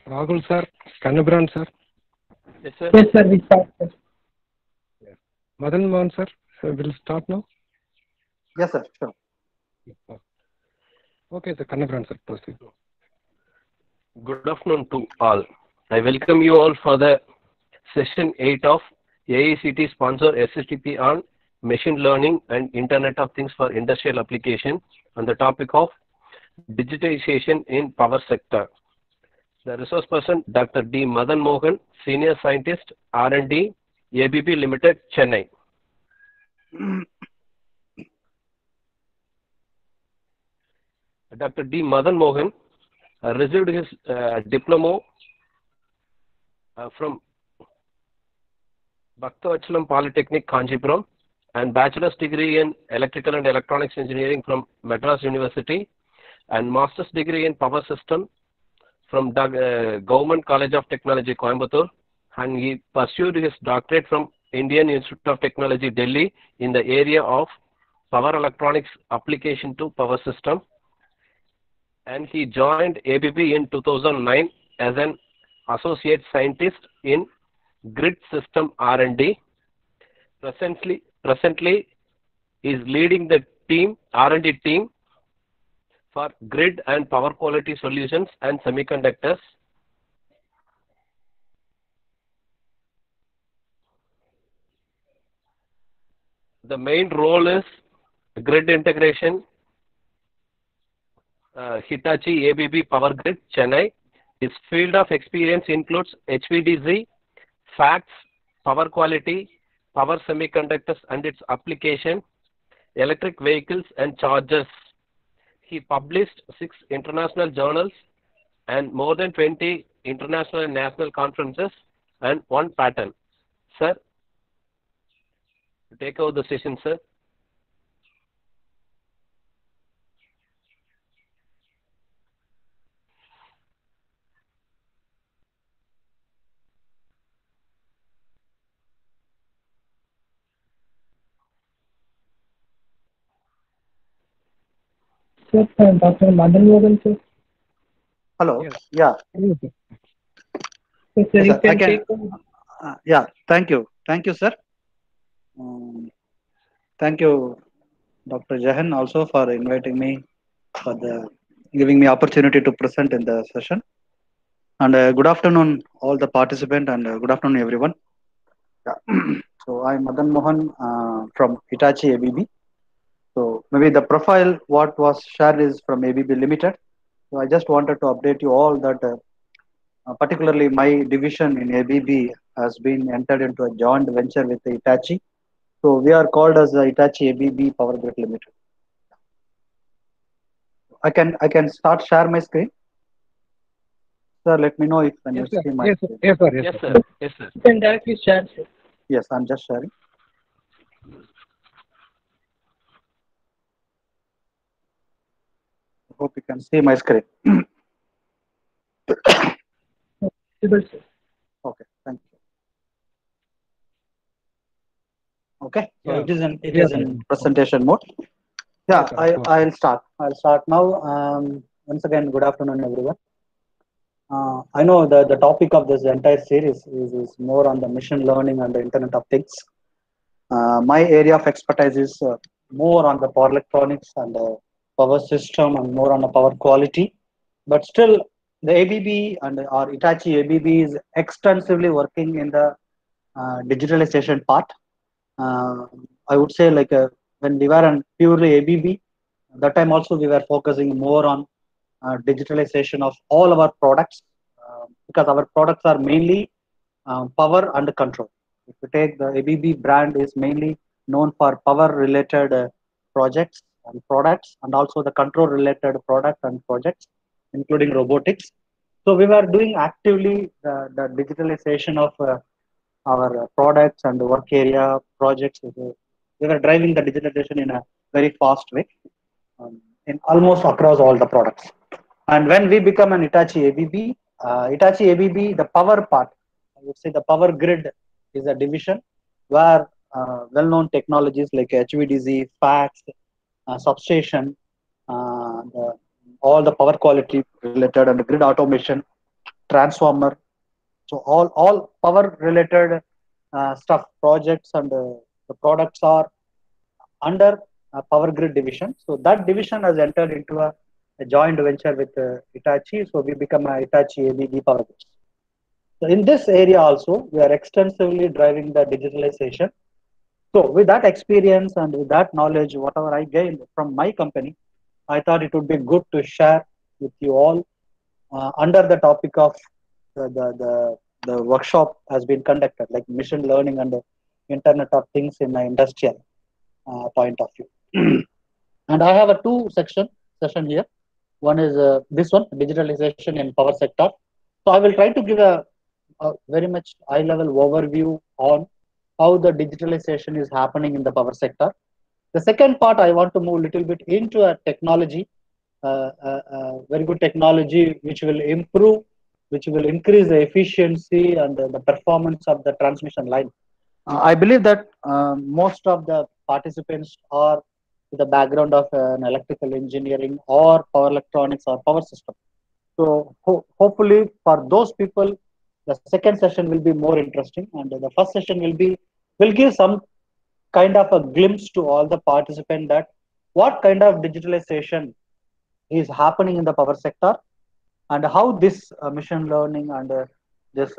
Rahul sir, Kannabran sir. Yes, sir. Yes, sir, we start, sir. Yes. Madan Mohan sir, will start now. Yes, sir. Sure. Okay, sir. Kannabran sir, proceed. Good afternoon to all. I welcome you all for the session 8 of AICT sponsor SSTP on machine learning and Internet of Things for industrial application on the topic of digitization in power sector. The resource person Dr. D. Madan Mohan, Senior Scientist, R&D, ABB Limited, Chennai. Dr. D. Madan Mohan received his diploma from Bhaktavachalam Polytechnic, Kanchipuram, and bachelor's degree in electrical and electronics engineering from Madras University, and master's degree in power system from Government College of Technology, Coimbatore, and he pursued his doctorate from Indian Institute of Technology, Delhi, in the area of power electronics application to power system, and he joined ABB in 2009 as an associate scientist in grid system R&D. Presently is leading the team R&D team for grid and power quality solutions and semiconductors. The main role is grid integration, Hitachi ABB Power Grid, Chennai. His field of experience includes HVDC, FACTS, power quality, power semiconductors and its application, electric vehicles and chargers. He published 6 international journals and more than 20 international and national conferences and 1 patent. Sir, take over the session, sir. Sir, Dr. Madan Mohan, sir. Hello. Yes. Yeah. Yes, sir. Yes, sir, Yes, you sir. I can can. take over. Yeah. Thank you. Thank you, sir. Um, Thank you, Dr. Jahan, also for inviting me for the giving me opportunity to present in the session. And good afternoon, all the participants, and good afternoon, everyone. Yeah. So I'm Madan Mohan from Hitachi ABB. So maybe the profile what was shared is from ABB Limited. So I just wanted to update you all that particularly my division in ABB has been entered into a joint venture with Hitachi. So we are called as the Hitachi ABB Power Grid Limited. I can start share my screen. Sir, let me know if when Yes, you sir. see my Yes, sir. screen. Yes, sir. Yes, Yes, sir. sir. Yes, sir. You can directly share, sir. Yes, I'm just sharing. Hope you can see my screen. Visible, sir. Okay, thank you. Okay, so Yeah. it is in Yes, sir. presentation mode. Yeah, Yes, sir. Of course. I'll start. I'll start now. Once again, good afternoon, everyone. I know the topic of this entire series is more on the machine learning and the Internet of Things. My area of expertise is more on the power electronics and the power system and more on the power quality. But still, the ABB and our Hitachi ABB is extensively working in the digitalization part. I would say like when we were on purely ABB, that time also we were focusing more on digitalization of all our products because our products are mainly power and control. If you take the ABB brand is mainly known for power related projects and products and also the control related products and projects including robotics. So we were doing actively the digitalization of our products and work area projects. We were driving the digitalization in a very fast way in almost across all the products. And when we become an Hitachi ABB, the power part, I would say the power grid is a division where well-known technologies like HVDC, FACTS, substation, all the power quality related and grid automation, transformer. So all power related stuff, projects and the products are under power grid division. So that division has entered into a joint venture with Hitachi. So we become a Hitachi ABB Power Grids. So in this area also, we are extensively driving the digitalization. So with that experience and with that knowledge, whatever I gained from my company, I thought it would be good to share with you all under the topic of the workshop has been conducted, like machine learning and the Internet of Things in an industrial point of view. And I have a session here. One is this one, digitalization in power sector. So I will try to give a very much high level overview on how the digitalization is happening in the power sector. The second part, I want to move a little bit into a technology, very good technology, which will increase the efficiency and the performance of the transmission line. I believe that most of the participants are with the background of an electrical engineering or power electronics or power system. So hopefully for those people, the second session will be more interesting, and the first session will give some kind of a glimpse to all the participants that what kind of digitalization is happening in the power sector and how this machine learning and this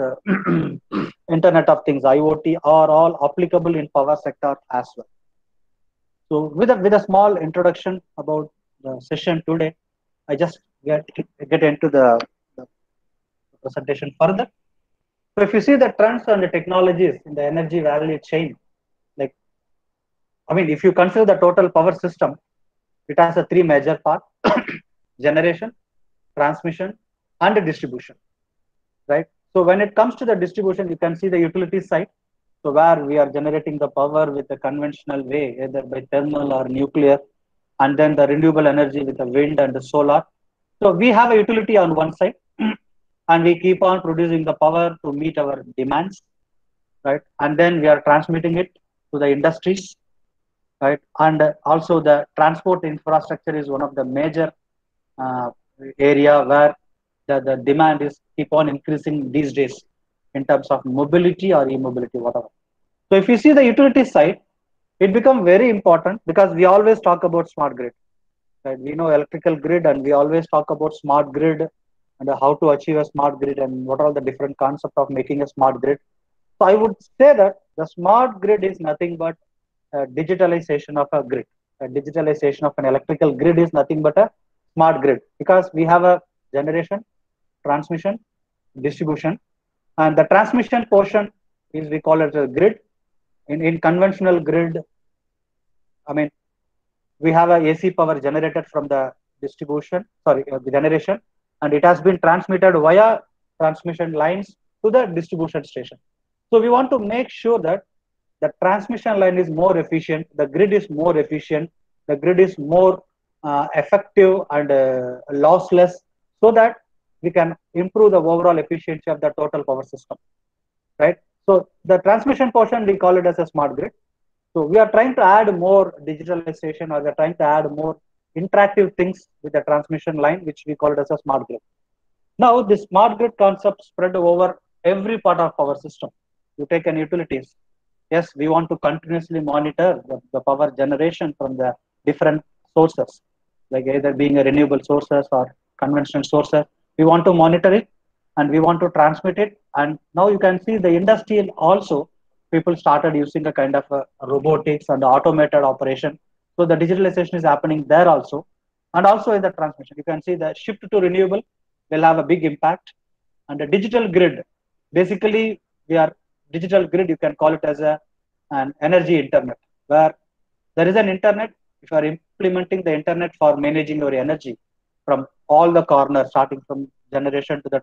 Internet of Things, IoT, are all applicable in power sector as well. So with a small introduction about the session today, I just get into the presentation further. So if you see the trends and the technologies in the energy value chain, like, I mean, if you consider the total power system, it has a three major parts: generation, transmission, and distribution, right? So when it comes to the distribution, you can see the utility side. So where we are generating the power with the conventional way, either by thermal or nuclear, and then the renewable energy with the wind and the solar. So we have a utility on one side, and we keep on producing the power to meet our demands, right? And then we are transmitting it to the industries, right? And also the transport infrastructure is one of the major area where the demand is keep on increasing these days in terms of mobility or e-mobility, whatever. So if you see the utility side, it becomes very important because we always talk about smart grid, right? We know electrical grid, and we always talk about smart grid and how to achieve a smart grid and what are the different concepts of making a smart grid. So I would say that the smart grid is nothing but a digitalization of a grid. A digitalization of an electrical grid is nothing but a smart grid, because we have a generation, transmission, distribution, and the transmission portion is, we call it a grid. In conventional grid, I mean, we have a AC power generated from the the generation, and it has been transmitted via transmission lines to the distribution station. So we want to make sure that the transmission line is more efficient, the grid is more efficient, the grid is more effective and lossless, so that we can improve the overall efficiency of the total power system, right? So the transmission portion, we call it as a smart grid. So we are trying to add more digitalization, or we are trying to add more interactive things with the transmission line, which we call it as a smart grid. Now, the smart grid concept spread over every part of our system. You take an utilities. Yes, we want to continuously monitor the power generation from the different sources, like either being a renewable sources or conventional sources. We want to monitor it, and we want to transmit it. And now you can see the industry also, people started using a kind of a robotics and automated operation. So the digitalization is happening there also. And also in the transmission, you can see the shift to renewable will have a big impact. And the digital grid, basically digital grid, you can call it as an energy internet, where there is an internet. If you are implementing the internet for managing your energy from all the corners, starting from generation to the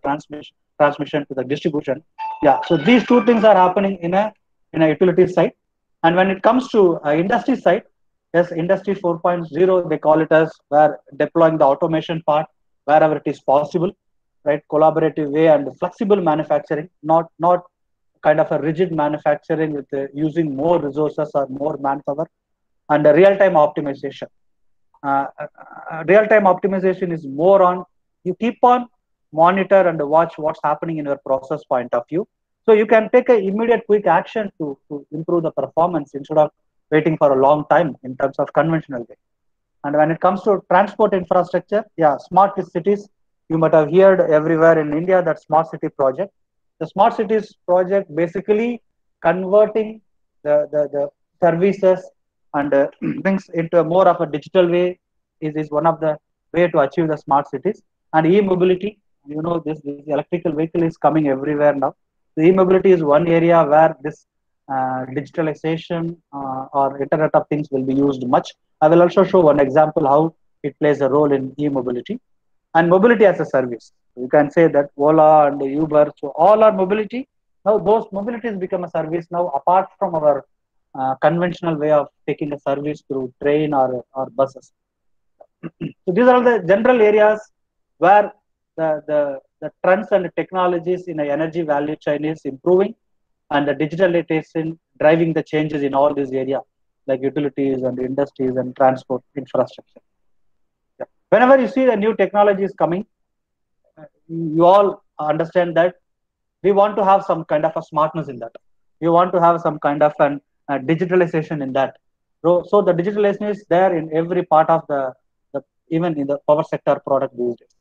transmission to the distribution. Yeah, so these two things are happening in a utility side. And when it comes to industry side, yes, industry 4.0, they call it as, where deploying the automation part wherever it is possible, right? Collaborative way and flexible manufacturing, not kind of a rigid manufacturing with using more resources or more manpower, and real-time optimization. Real-time optimization is more on, you keep on monitor and watch what's happening in your process point of view. So you can take an immediate quick action to improve the performance instead of waiting for a long time in terms of conventional way. And when it comes to transport infrastructure, yeah, smart cities, you might have heard everywhere in India that smart city project. The smart cities project basically converting the services and things into a more of a digital way is one of the way to achieve the smart cities. And e-mobility, this electrical vehicle is coming everywhere now. The e-mobility is one area where this digitalization or Internet of Things will be used much. I will also show one example how it plays a role in e-mobility and mobility as a service. You can say that Ola and Uber, so all are mobility. Now those mobilities become a service now apart from our conventional way of taking a service through train or buses. So these are the general areas where the trends and technologies in the energy value chain is improving and the digitalization driving the changes in all these areas like utilities and industries and transport infrastructure. Yeah. Whenever you see a new technology is coming, you all understand that we want to have some kind of a smartness in that. We want to have some kind of an digitalization in that. So the digitalization is there in every part of the even in the power sector product these days.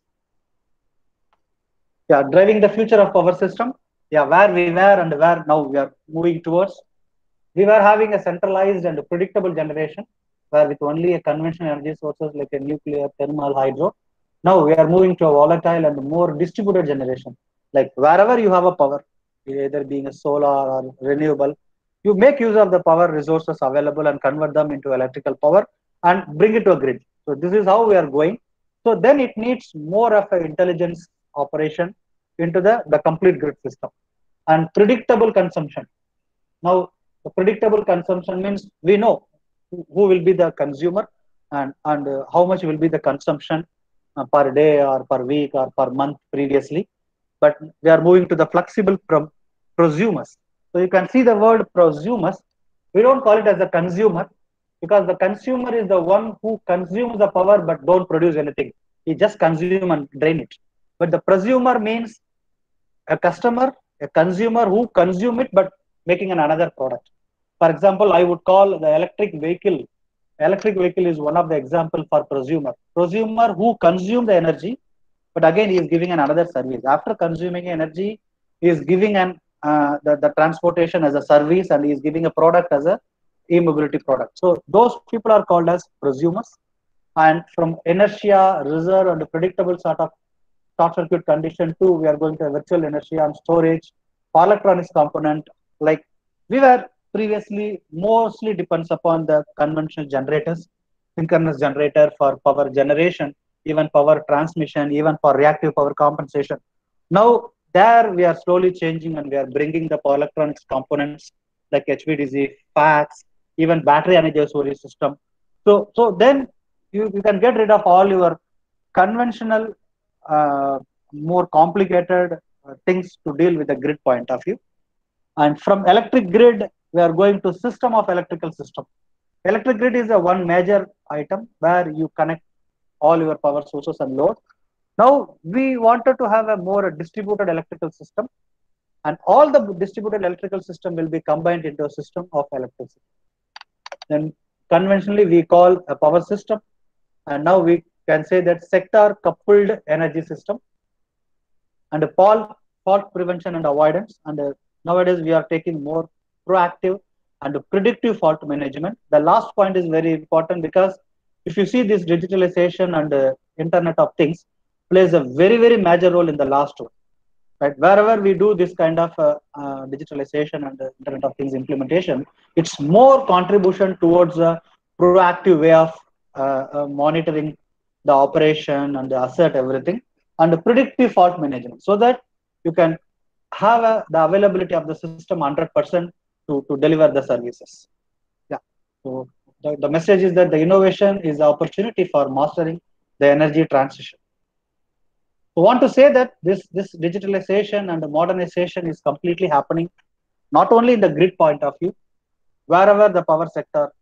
Yeah, driving the future of power system. Yeah, where we were and where now we are moving towards. We were having a centralized and predictable generation where with only a conventional energy sources like a nuclear, thermal, hydro. Now we are moving to a volatile and more distributed generation. Like wherever you have a power, either being a solar or renewable, you make use of the power resources available and convert them into electrical power and bring it to a grid. So this is how we are going. So then it needs more of an intelligence operation into the complete grid system and predictable consumption. Now, the predictable consumption means we know who will be the consumer and how much will be the consumption per day or per week or per month previously. But we are moving to the flexible prosumers. So you can see the word prosumers. We don't call it as a consumer because the consumer is the one who consumes the power but don't produce anything. He just consume and drain it. But the prosumer means a customer, a consumer who consume it but making another product. For example, I would call the electric vehicle. Electric vehicle is one of the example for prosumer. Prosumer who consume the energy, but again he is giving another service. After consuming energy, he is giving the transportation as a service and he is giving a product as a e-mobility product. So those people are called as prosumers. And from inertia, reserve, and predictable sort of short circuit condition too, we are going to virtual inertia and storage, power electronics component. Like we were previously mostly depends upon the conventional generators, synchronous generator for power generation, even power transmission, even for reactive power compensation. Now there we are slowly changing and we are bringing the power electronics components like HVDC, FACS, even battery energy storage system. So then you can get rid of all your conventional more complicated things to deal with the grid point of view. And from electric grid, we are going to system of electrical system. Electric grid is a one major item where you connect all your power sources and load. Now we wanted to have a more distributed electrical system, and all the distributed electrical system will be combined into a system of electricity. Then conventionally we call a power system, and now we can say that sector coupled energy system and fault prevention and avoidance. And nowadays we are taking more proactive and predictive fault management. The last point is very important because if you see this digitalization and Internet of Things plays a very, very major role in the last one. Right? Wherever we do this kind of digitalization and Internet of Things implementation, it's more contribution towards a proactive way of monitoring the operation and the asset, everything, and the predictive fault management so that you can have the availability of the system 100% to deliver the services. Yeah. So the message is that the innovation is the opportunity for mastering the energy transition. So I want to say that this digitalization and the modernization is completely happening, not only in the grid point of view, wherever the power sector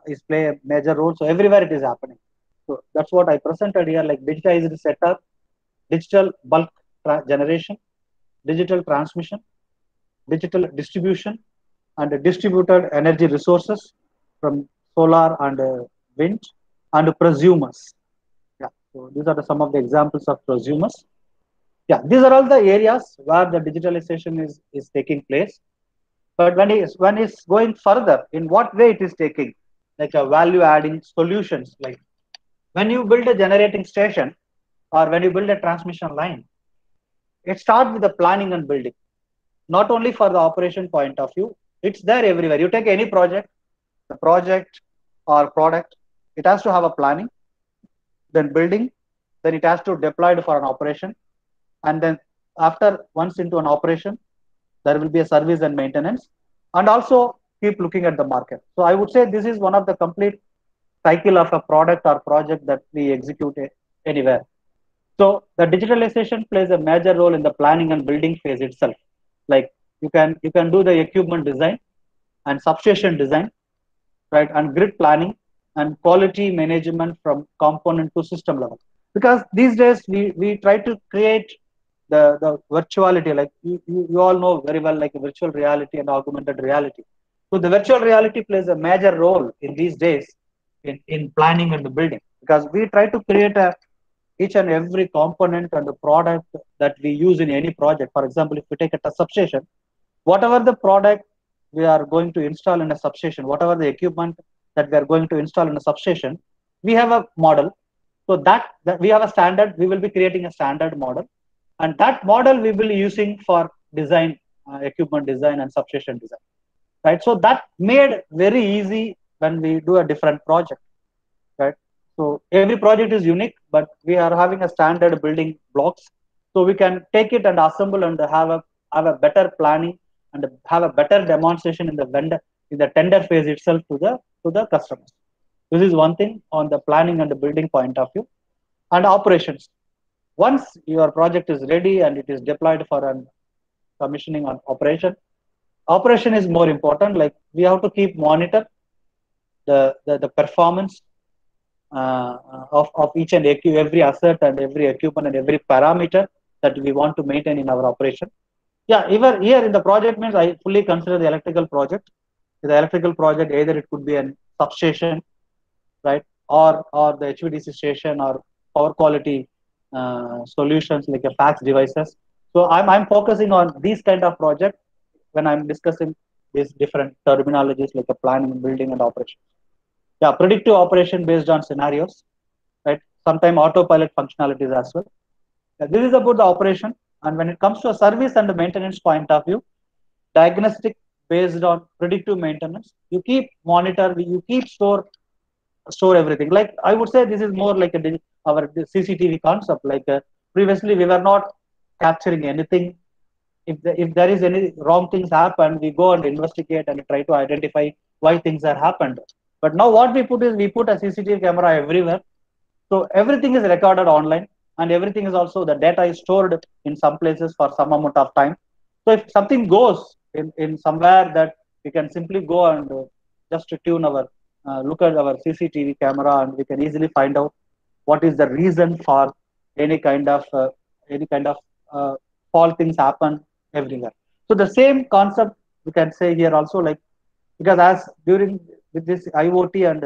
is play a major role. So everywhere it is happening. So that's what I presented here, like digitized setup digital bulk generation, digital transmission, digital distribution, and distributed energy resources from solar and wind, and prosumers. Yeah, so these are some of the examples of prosumers. Yeah, these are all the areas where the digitalization is taking place. But when it's going further, in what way it is taking, like a value adding solutions, like when you build a generating station or when you build a transmission line, it starts with the planning and building, not only for the operation point of view, it's there everywhere. You take any project, the project or product, it has to have a planning, then building, then it has to deploy it for an operation, and then after once into an operation, there will be a service and maintenance, and also keep looking at the market. So I would say this is one of the complete cycle of a product or project that we execute anywhere. So the digitalization plays a major role in the planning and building phase itself. Like you can do the equipment design and substation design, right, and grid planning and quality management from component to system level. Because these days we try to create the virtuality, like you all know very well, like virtual reality and augmented reality. So the virtual reality plays a major role in these days in planning and the building, because we try to create each and every component and the product that we use in any project. For example, if we take a substation, whatever the product we are going to install in a substation, whatever the equipment that we are going to install in a substation, we have a model. So that we have a standard, we will be creating a standard model, and that model we will be using for design, equipment design and substation design, right? So that made very easy when we do a different project, right? So every project is unique, but we are having a standard building blocks, so we can take it and assemble and have a better planning and have a better demonstration in the tender phase itself to the customers. This is one thing on the planning and the building point of view. And operations. Once your project is ready and it is deployed for an commissioning on operation is more important. Like we have to keep monitor the performance of each and every asset and every equipment and every parameter that we want to maintain in our operation. Yeah, even here in the project means I fully consider the electrical project. The electrical project, either it could be a substation, right, or the HVDC station or power quality solutions like a fax devices. So I'm focusing on these kind of projects when I'm discussing these different terminologies like a planning, building, and operation. Yeah, predictive operation based on scenarios, right? Sometimes autopilot functionalities as well. Yeah, this is about the operation. And when it comes to a service and the maintenance point of view, diagnostic based on predictive maintenance, you keep monitor, you keep store everything. Like I would say this is more like our CCTV concept. Like previously we were not capturing anything. If there is any wrong things happen, we go and investigate and try to identify why things are happened. But now what we put is we put a CCTV camera everywhere, so everything is recorded online, and everything is also the data is stored in some places for some amount of time. So if something goes in somewhere, that we can simply go and just tune our look at our CCTV camera, and we can easily find out what is the reason for any kind of fault things happen everywhere. So the same concept we can say here also, like because as during with this IoT and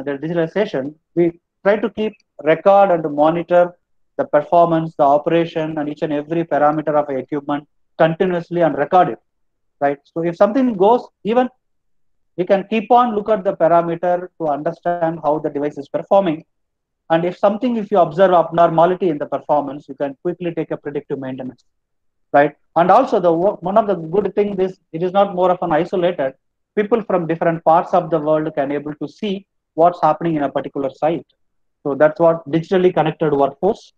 the digitalization, we try to keep record and monitor the performance, the operation, and each and every parameter of equipment continuously and record it, right? So if something goes, even we can keep on look at the parameter to understand how the device is performing. And if you observe abnormality in the performance, you can quickly take a predictive maintenance, right? And also one of the good things is it is not more of an isolated. People from different parts of the world can able to see what's happening in a particular site. So that's what digitally connected workforce.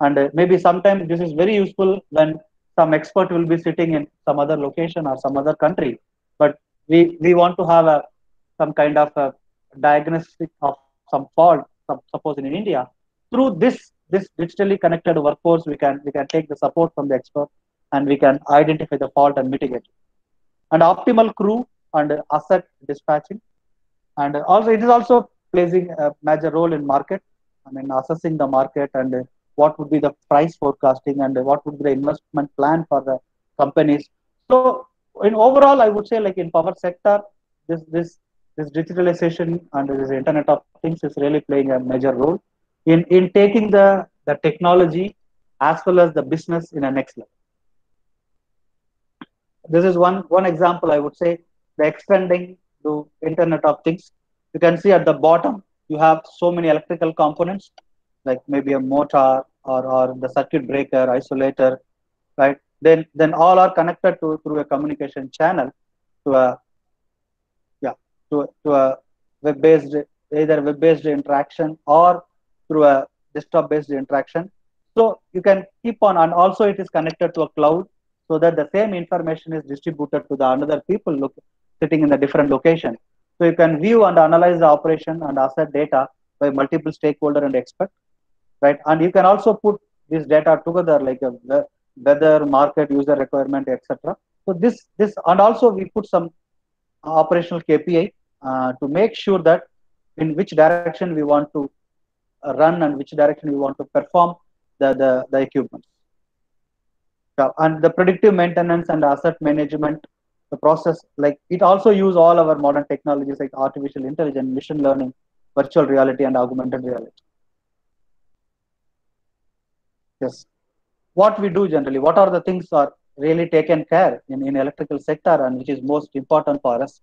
And maybe sometimes this is very useful when some expert will be sitting in some other location or some other country, but we want to have some kind of a diagnostic of some fault, suppose in India. Through this digitally connected workforce, we can take the support from the expert, and we can identify the fault and mitigate it. And optimal crew and asset dispatching, and also it is also playing a major role in market. I mean, assessing the market and what would be the price forecasting, and what would be the investment plan for the companies. So in overall, I would say like in power sector, this this this digitalization and this Internet of Things is really playing a major role in taking the technology as well as the business in a next level. This is one example, I would say, the extending to Internet of Things. You can see at the bottom you have so many electrical components, like maybe a motor or the circuit breaker, isolator, right? Then all are connected to through a communication channel to a yeah to a web based, either web based interaction or through a desktop based interaction. So you can keep on, and also it is connected to a cloud, so that the same information is distributed to the another people sitting in a different location. So you can view and analyze the operation and asset data by multiple stakeholder and expert, right? And you can also put this data together like a weather, market, user requirement, etc. So this and also we put some operational KPI to make sure that in which direction we want to run and which direction we want to perform the equipment. Yeah, and the predictive maintenance and asset management, the process, like it also use all our modern technologies like artificial intelligence, machine learning, virtual reality, and augmented reality. Yes. What we do generally, what are the things are really taken care in electrical sector and which is most important for us?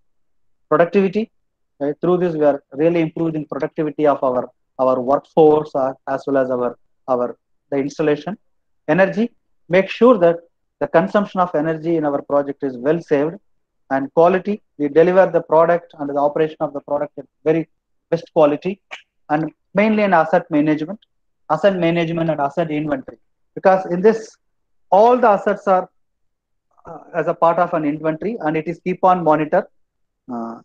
Productivity, right? Through this we are really improving productivity of our workforce as well as our the installation. Energy, make sure that the consumption of energy in our project is well saved. And quality, we deliver the product and the operation of the product at very best quality. And mainly in asset management and asset inventory, because in this all the assets are as a part of an inventory, and it is keep on monitor.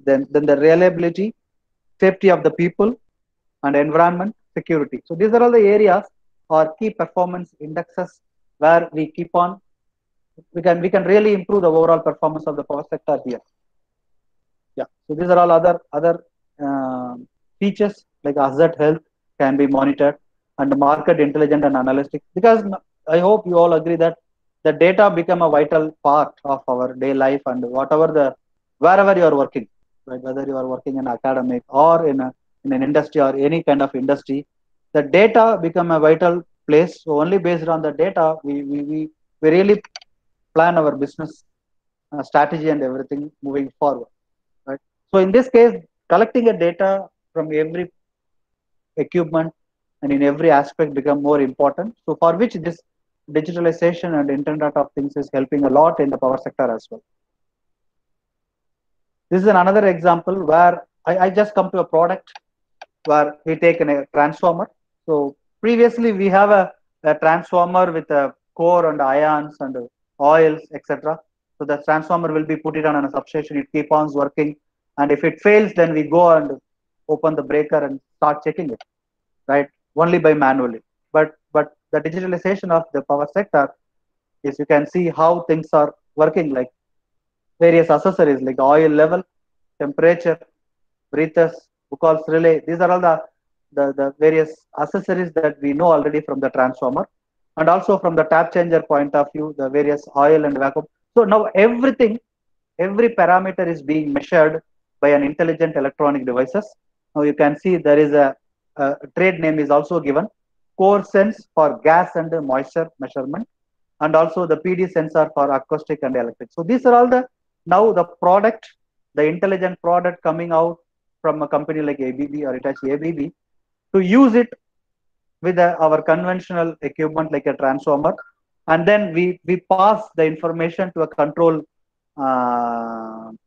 Then the reliability, safety of the people, and environment, security. So these are all the areas or key performance indexes where we can really improve the overall performance of the power sector here. Yeah. So these are all other features like asset health can be monitored, and market intelligence and analytics. Because I hope you all agree that the data become a vital part of our day life, and wherever you are working, right? Whether you are working in academic or in an industry or any kind of industry, the data become a vital place. So only based on the data, we really plan our business strategy and everything moving forward, right? So in this case, collecting a data from every equipment and in every aspect become more important. So for which this digitalization and Internet of Things is helping a lot in the power sector as well. This is another example where I just come to a product where we take a transformer. So previously we have a transformer with a core and ions and oils, etc. So the transformer will be put it on a substation, it keeps on working, and if it fails, then we go and open the breaker and start checking it, right? Only by manually. But the digitalization of the power sector is, you can see how things are working, like various accessories like oil level, temperature, breathers, Buchholz relay. These are all the various accessories that we know already from the transformer, and also from the tap changer point of view, the various oil and vacuum. So now every parameter is being measured by an intelligent electronic devices. Now you can see there is a trade name is also given, core sense for gas and moisture measurement, and also the PD sensor for acoustic and electric. So these are all the product, the intelligent product coming out from a company like ABB or Hitachi ABB, to use it with our conventional equipment like a transformer, and then we pass the information to a control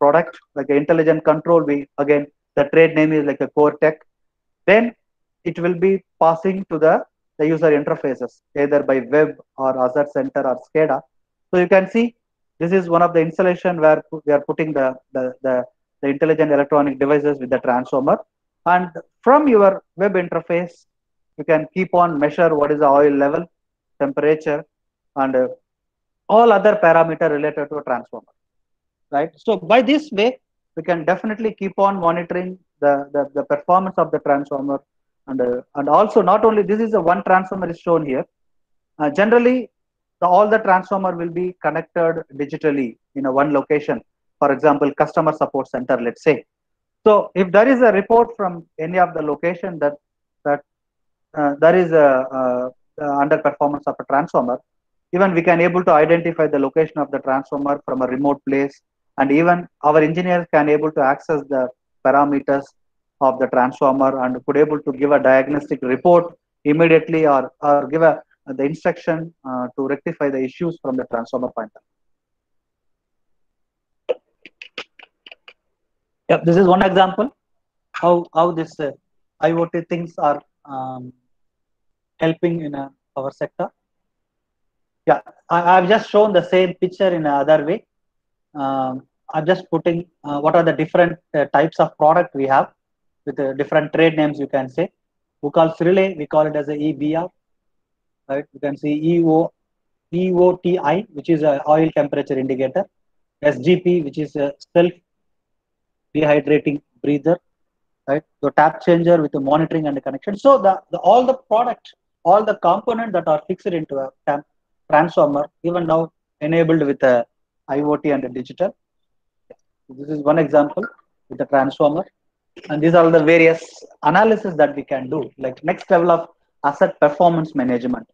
product like an intelligent control. Again, the trade name is like a core tech. Then it will be passing to the user interfaces either by web or asset center or SCADA. So you can see this is one of the installation where we are putting the intelligent electronic devices with the transformer, and from your web interface you can keep on measure what is the oil level, temperature, and all other parameter related to a transformer, right? So by this way we can definitely keep on monitoring the performance of the transformer And also not only this is a one transformer is shown here. Generally, all the transformer will be connected digitally in a one location. For example, customer support center, let's say. So if there is a report from any of the location that there is a underperformance of a transformer, even we can able to identify the location of the transformer from a remote place, and even our engineers can able to access the parameters of the transformer and could able to give a diagnostic report immediately, or give the instruction to rectify the issues from the transformer point of view. Yeah, this is one example how this IoT things are helping in our sector. Yeah, I've just shown the same picture in another way. I'm just putting what are the different types of product we have with different trade names, you can say. Hucall's relay, we call it as a EBR, right? You can see EOTI, which is a oil temperature indicator. SGP, which is a self dehydrating breather, right? So tap changer with the monitoring and the connection. So all the product, all the components that are fixed into a transformer, even now enabled with a IoT and a digital. This is one example with the transformer, and these are the various analysis that we can do. Like next level of asset performance management,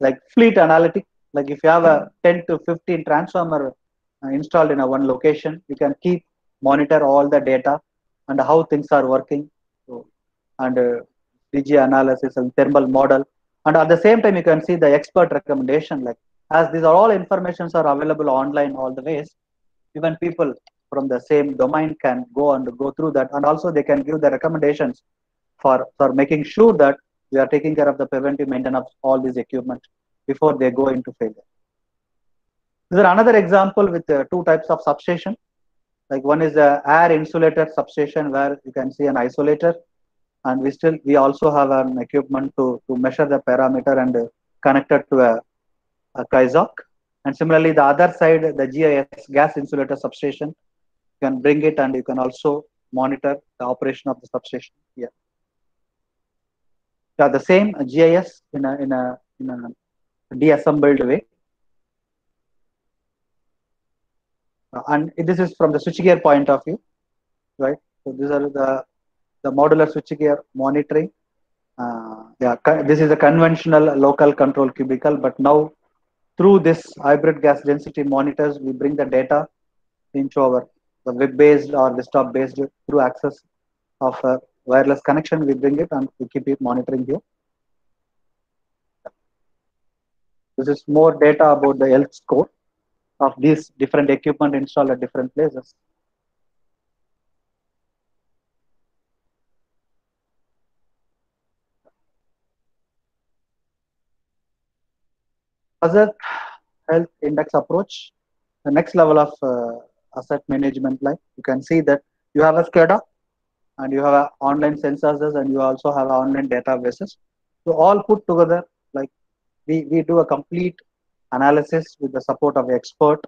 like fleet analytics. Like if you have a 10 to 15 transformer installed in a one location, you can keep monitor all the data and how things are working. So, and DG analysis and thermal model, and at the same time you can see the expert recommendation. Like as these are all informations are available online all the ways, even people from the same domain can go through that, and also they can give the recommendations for making sure that we are taking care of the preventive maintenance of all these equipment before they go into failure. This is another example with two types of substation. Like one is a air insulated substation where you can see an isolator, and we also have an equipment to measure the parameter and connected to a KYZOC. And similarly, the other side, the GIS, gas insulator substation, you can bring it and you can also monitor the operation of the substation here. Yeah, the same GIS in a deassembled way. And this is from the switchgear point of view, right? So these are the modular switchgear monitoring. This is a conventional local control cubicle, but now through this hybrid gas density monitors, we bring the data into the web-based or desktop-based through access of a wireless connection. We bring it and we keep it monitoring here. This is more data about the health score of these different equipment installed at different places. Asset health index approach, the next level of asset management. Like you can see that you have a SCADA and you have online sensors and you also have online databases. So all put together, like we do a complete analysis with the support of the expert,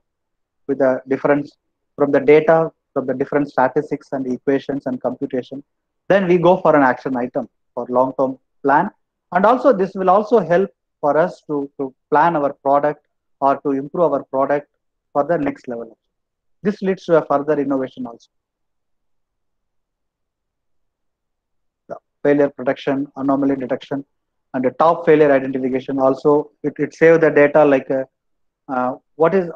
with the difference from the data, from the different statistics and equations and computation. Then we go for an action item for long-term plan. And also this will also help for us to plan our product or to improve our product for the next level. This leads to a further innovation also. The failure protection, anomaly detection, and the top failure identification. Also, it saves the data like what is,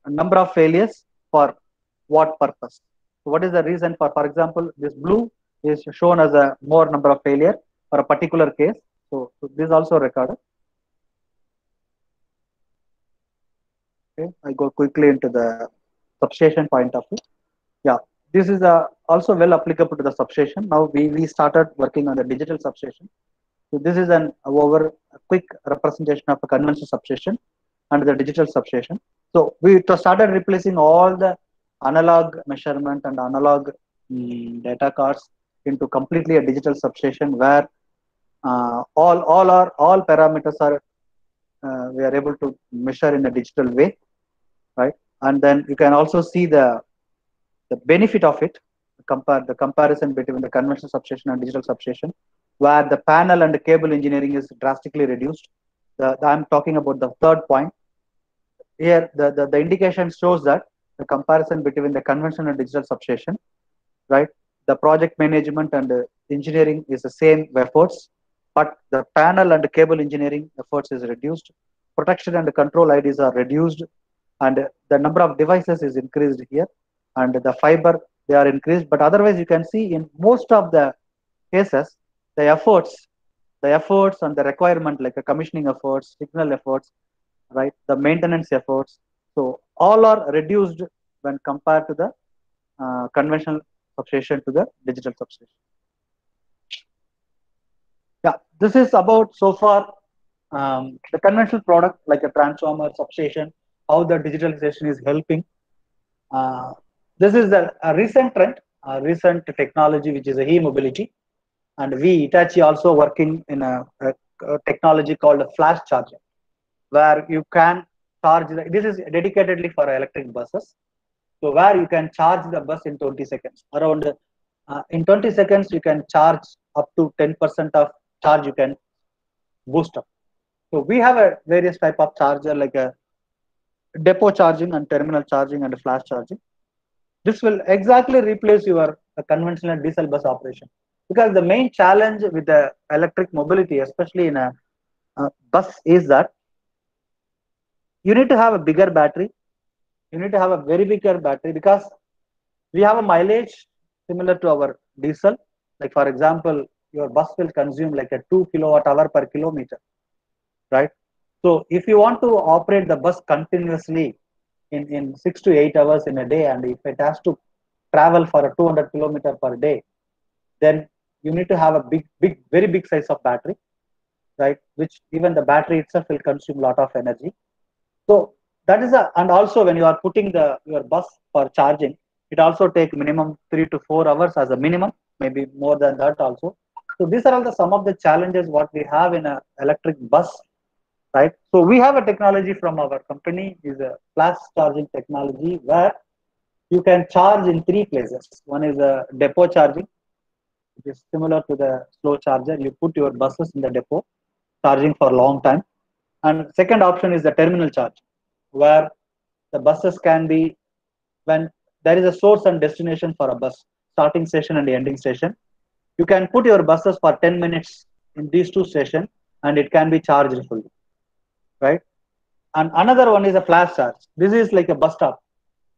number of failures for what purpose. So what is the reason for example, this blue is shown as a more number of failure for a particular case. So this is also recorded. Okay, I go quickly into the substation point of view. Yeah, this is also well applicable to the substation. Now we started working on the digital substation. So this is a quick representation of a conventional substation and the digital substation. So we started replacing all the analog measurement and analog data cards into completely a digital substation where all parameters are we are able to measure in a digital way, right? And then you can also see the benefit of it, the comparison between the conventional substation and digital substation. where the panel and the cable engineering is drastically reduced. I'm talking about the third point. Here, the indication shows that the comparison between the conventional and digital substation, right? The project management and engineering is the same efforts, but the panel and the cable engineering efforts is reduced. Protection and control IDs are reduced, and the number of devices is increased here, and the fiber they are increased. But otherwise, you can see in most of the cases, the efforts and the requirement like the commissioning efforts, signal efforts, right, the maintenance efforts, so all are reduced when compared to the conventional substation to the digital substation. Yeah, this is about so far the conventional product like a transformer, substation, how the digitalization is helping. This is a recent trend, a recent technology, which is a e-mobility. And we, Hitachi, also working in a technology called a flash charger, where you can charge, this is dedicatedly for electric buses. So where you can charge the bus in 20 seconds. Around in 20 seconds, you can charge up to 10% of charge you can boost up. So we have a various type of charger like a depot charging and terminal charging and flash charging. This will exactly replace your conventional diesel bus operation, because the main challenge with the electric mobility, especially in a bus, is that you need to have a bigger battery. You need to have a very bigger battery because we have a mileage similar to our diesel. Like for example, your bus will consume like a 2 kilowatt hour per kilometer, right? So if you want to operate the bus continuously in 6 to 8 hours in a day, and if it has to travel for a 200 kilometer per day, then you need to have a very big size of battery, right? Which even the battery itself will consume a lot of energy. So that is and also when you are putting your bus for charging, it also take minimum 3 to 4 hours as a minimum, maybe more than that also. So these are all some of the challenges what we have in an electric bus, right? So we have a technology from our company, is a flash charging technology, where you can charge in 3 places. One is a depot charging, which is similar to the slow charger. You put your buses in the depot, charging for a long time. And second option is the terminal charge, where the buses can be, when there is a source and destination for a bus, starting station and ending station, you can put your buses for 10 minutes in these 2 stations, and it can be charged fully, right? And another one is a flash charge. This is like a bus stop.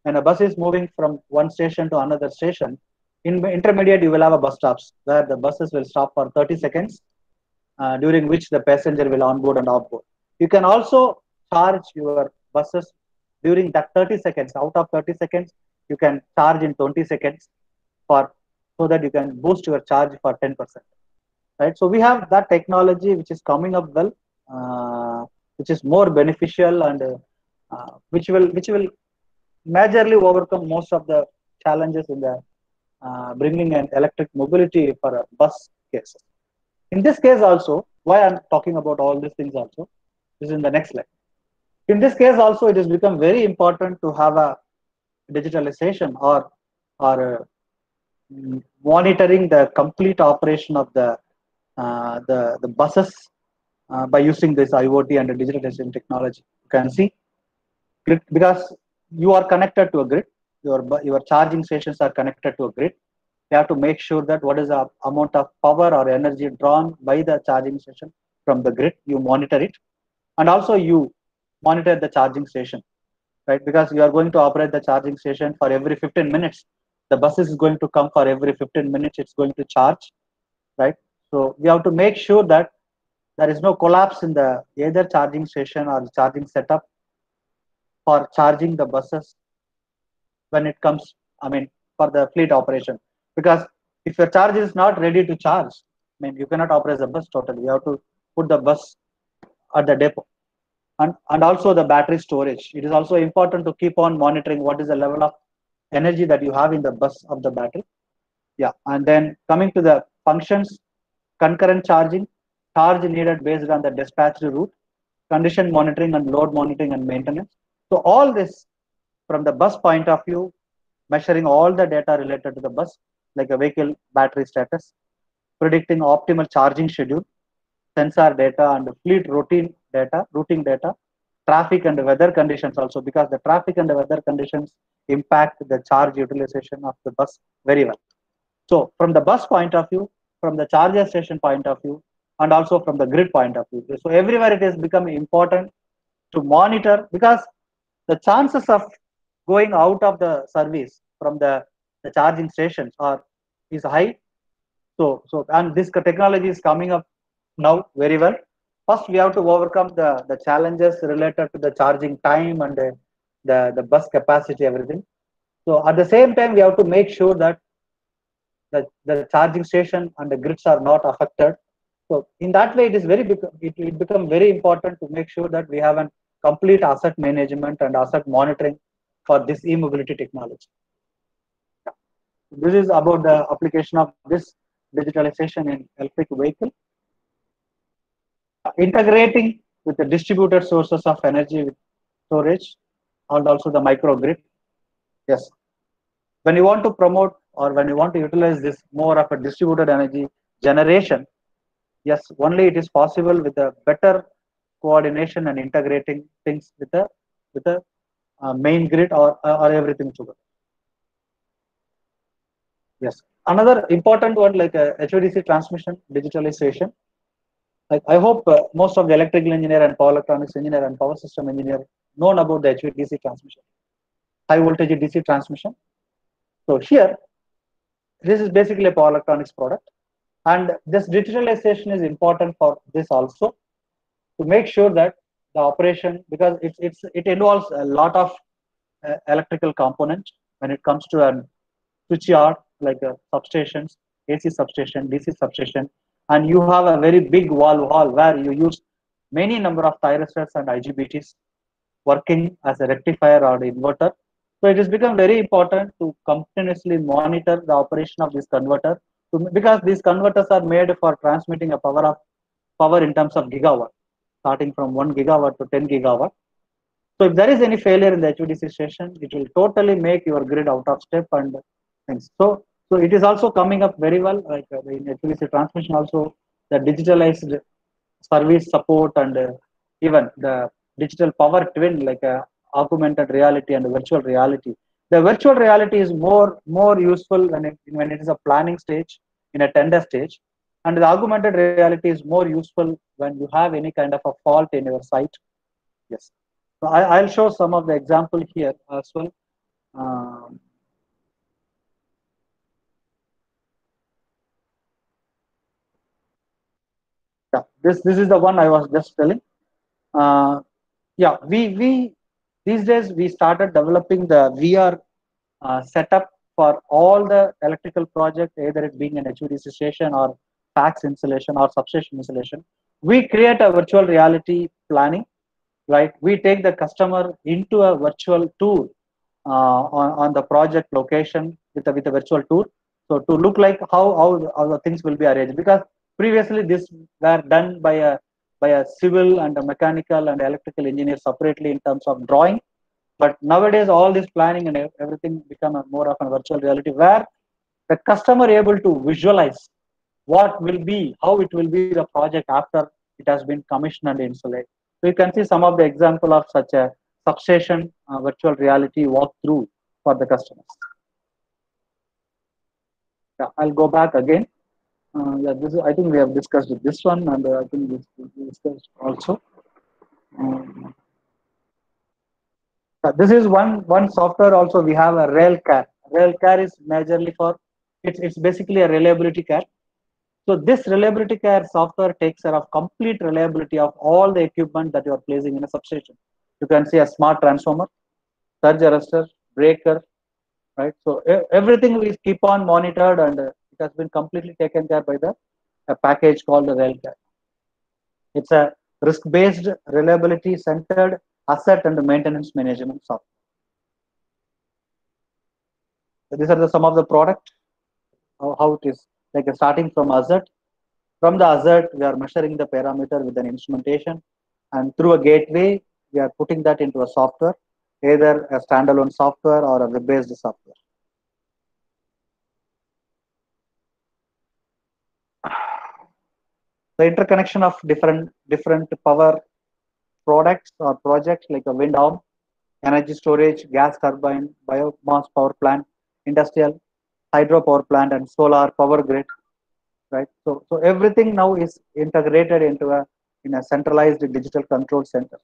When a bus is moving from one station to another station, in intermediate you will have a bus stops where the buses will stop for 30 seconds, during which the passenger will onboard and offboard. You can also charge your buses during that 30 seconds. Out of 30 seconds, you can charge in 20 seconds so that you can boost your charge for 10%. Right? So we have that technology which is coming up well, which is more beneficial, and which will majorly overcome most of the challenges in the bringing an electric mobility for a bus cases. In this case also, why I'm talking about all these things also, this is in the next slide. In this case also, it has become very important to have a digitalization or monitoring the complete operation of the buses by using this IoT and the digitalization technology. You can see grid, because you are connected to a grid. Your charging stations are connected to a grid. You have to make sure that what is the amount of power or energy drawn by the charging station from the grid. You monitor it, and also you monitor the charging station, right? Because you are going to operate the charging station for every 15 minutes. The bus is going to come for every 15 minutes. It's going to charge, right? So we have to make sure that there is no collapse in the either charging station or the charging setup for charging the buses when it comes, for the fleet operation. Because if your charger is not ready to charge, you cannot operate the bus totally. You have to put the bus at the depot. And also the battery storage. It is also important to keep on monitoring what is the level of energy that you have in the bus of the battery. Yeah, and then coming to the functions, concurrent charging, charge needed based on the dispatched route, condition monitoring and load monitoring and maintenance. So all this from the bus point of view, measuring all the data related to the bus, like a vehicle battery status, predicting optimal charging schedule, sensor data and fleet routing data, traffic and weather conditions also, because the traffic and the weather conditions impact the charge utilization of the bus very well. So from the bus point of view, from the charger station point of view, and also from the grid point of view. So everywhere it has become important to monitor, because the chances of going out of the service from the charging stations is high. So and this technology is coming up now very well. First, we have to overcome the challenges related to the charging time and the bus capacity, everything. So at the same time, we have to make sure that the charging station and the grids are not affected. So in that way, it is it become very important to make sure that we have a complete asset management and asset monitoring for this e-mobility technology. This is about the application of this digitalization in electric vehicle. Integrating with the distributed sources of energy with storage and also the microgrid. Yes. When you want to promote or when you want to utilize this more of a distributed energy generation, yes, only it is possible with a better coordination and integrating things with the main grid or everything together. Yes. Another important one, like HVDC transmission digitalization. Like I hope most of the electrical engineer and power electronics engineer and power system engineer known about the HVDC transmission, high voltage DC transmission. So here, this is basically a power electronics product, and this digitalization is important for this also, to make sure that the operation, because it involves a lot of electrical components when it comes to a switchyard like substations, AC substation, DC substation, and you have a very big valve hall where you use many number of thyristors and IGBTs working as a rectifier or inverter. So it has become very important to continuously monitor the operation of this converter, because these converters are made for transmitting a power in terms of gigawatt, starting from 1 gigawatt to 10 gigawatt. So if there is any failure in the HVDC station, it will totally make your grid out of step and things. So it is also coming up very well, like in HVDC transmission also, the digitalized service support and even the digital power twin, like augmented reality and virtual reality. The virtual reality is more useful when it is a planning stage, in a tender stage, and the augmented reality is more useful when you have any kind of a fault in your site. Yes. So I'll show some of the example here as well. Yeah, this is the one I was just telling. Yeah, we these days we started developing the VR setup for all the electrical project, either it being an HVDC station or PAX installation or substation installation. We create a virtual reality planning, right? We take the customer into a virtual tour on the project location with a virtual tour. So to look like how the things will be arranged, because previously this were done by a civil and a mechanical and electrical engineer separately in terms of drawing. But nowadays, all this planning and everything become more of a virtual reality, where the customer able to visualize what will be, how it will be the project after it has been commissioned and installed. So you can see some of the example of such a substation virtual reality walkthrough for the customers. Yeah, I'll go back again. Yeah, I think we have discussed this one, and I think this we discussed also. This is one software also. We have a Railcar. Railcar is majorly for it's basically a reliability car. So this reliability car software takes care of complete reliability of all the equipment that you are placing in a substation. You can see a smart transformer, surge arrestor, breaker, right? So everything we keep on monitored, and it has been completely taken care by a package called the Railcar. It's a risk-based, reliability-centered asset and maintenance management software. So these are some of the product, how it is, like starting from asset. From the asset, we are measuring the parameter with an instrumentation, and through a gateway, we are putting that into a software, either a standalone software or a web-based software. the interconnection of different power products or projects like a wind farm, energy storage, gas turbine, biomass power plant, industrial hydropower plant, and solar power grid. Right. So everything now is integrated into a centralized digital control center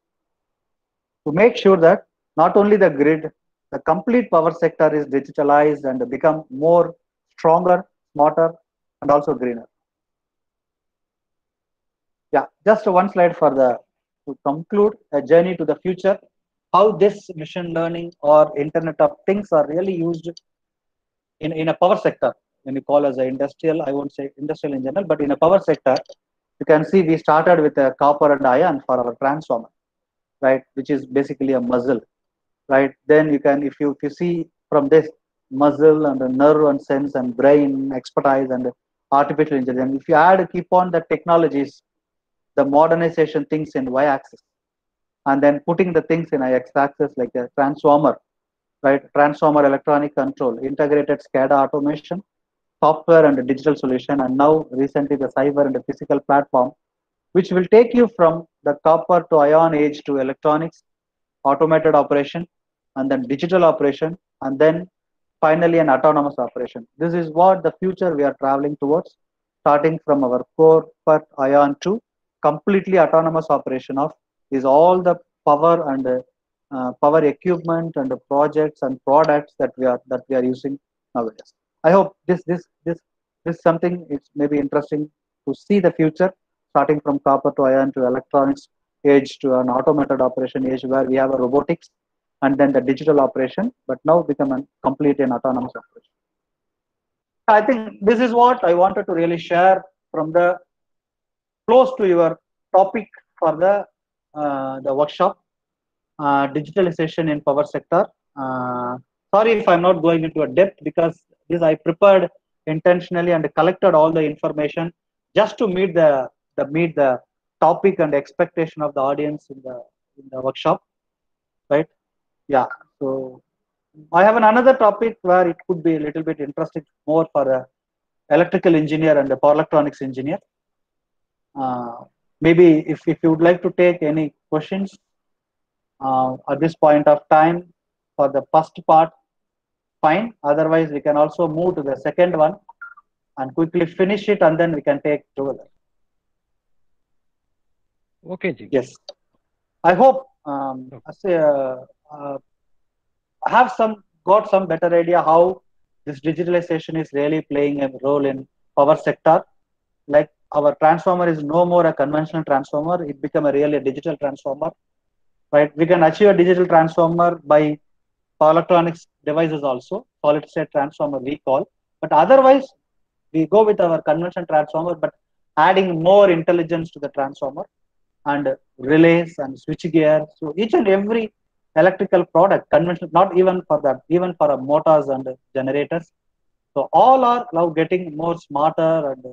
to make sure that not only the grid, the complete power sector is digitalized and become more stronger, smarter, and also greener. Yeah, just one slide for the to conclude a journey to the future. How this machine learning or Internet of Things are really used in a power sector. When you call as an industrial, I won't say industrial in general, but in a power sector, you can see we started with a copper and iron for our transformer, right, which is basically a muzzle, right? Then you can, if you see from this muzzle and the nerve and sense and brain expertise and artificial intelligence, if you add keep on the technologies, the modernization things in y-axis, and then putting the things in x-axis like a transformer, right? Transformer electronic control, integrated SCADA automation, software and digital solution, and now recently the cyber and the physical platform, which will take you from the copper to ion age to electronics, automated operation, and then digital operation, and then finally an autonomous operation. This is what the future we are traveling towards, starting from our core per ion to completely autonomous operation of is all the power and power equipment and the projects and products that we are using nowadays. I hope this something is maybe interesting to see the future, starting from copper to iron to electronics age to an automated operation age where we have a robotics and then the digital operation, but now become a complete and autonomous operation. I think this is what I wanted to really share from the close to your topic for the workshop, digitalization in power sector. Sorry if I'm not going into a depth because this I prepared intentionally and collected all the information just to meet the topic and expectation of the audience in the workshop, right? Yeah. So I have another topic where it could be a little bit interesting more for a electrical engineer and a power electronics engineer. Maybe if you would like to take any questions at this point of time for the first part, fine. Otherwise, we can also move to the second one and quickly finish it, and then we can take together. Okay, Ji. Yes. I hope I have got some better idea how this digitalization is really playing a role in power sector. Like our transformer is no more a conventional transformer; it become a really digital transformer. Right? We can achieve a digital transformer by power electronics devices also, solid state transformer we call. But otherwise, we go with our conventional transformer, but adding more intelligence to the transformer and relays and switch gear. So each and every electrical product, conventional, not even for that, even for motors and generators. So all are now getting more smarter and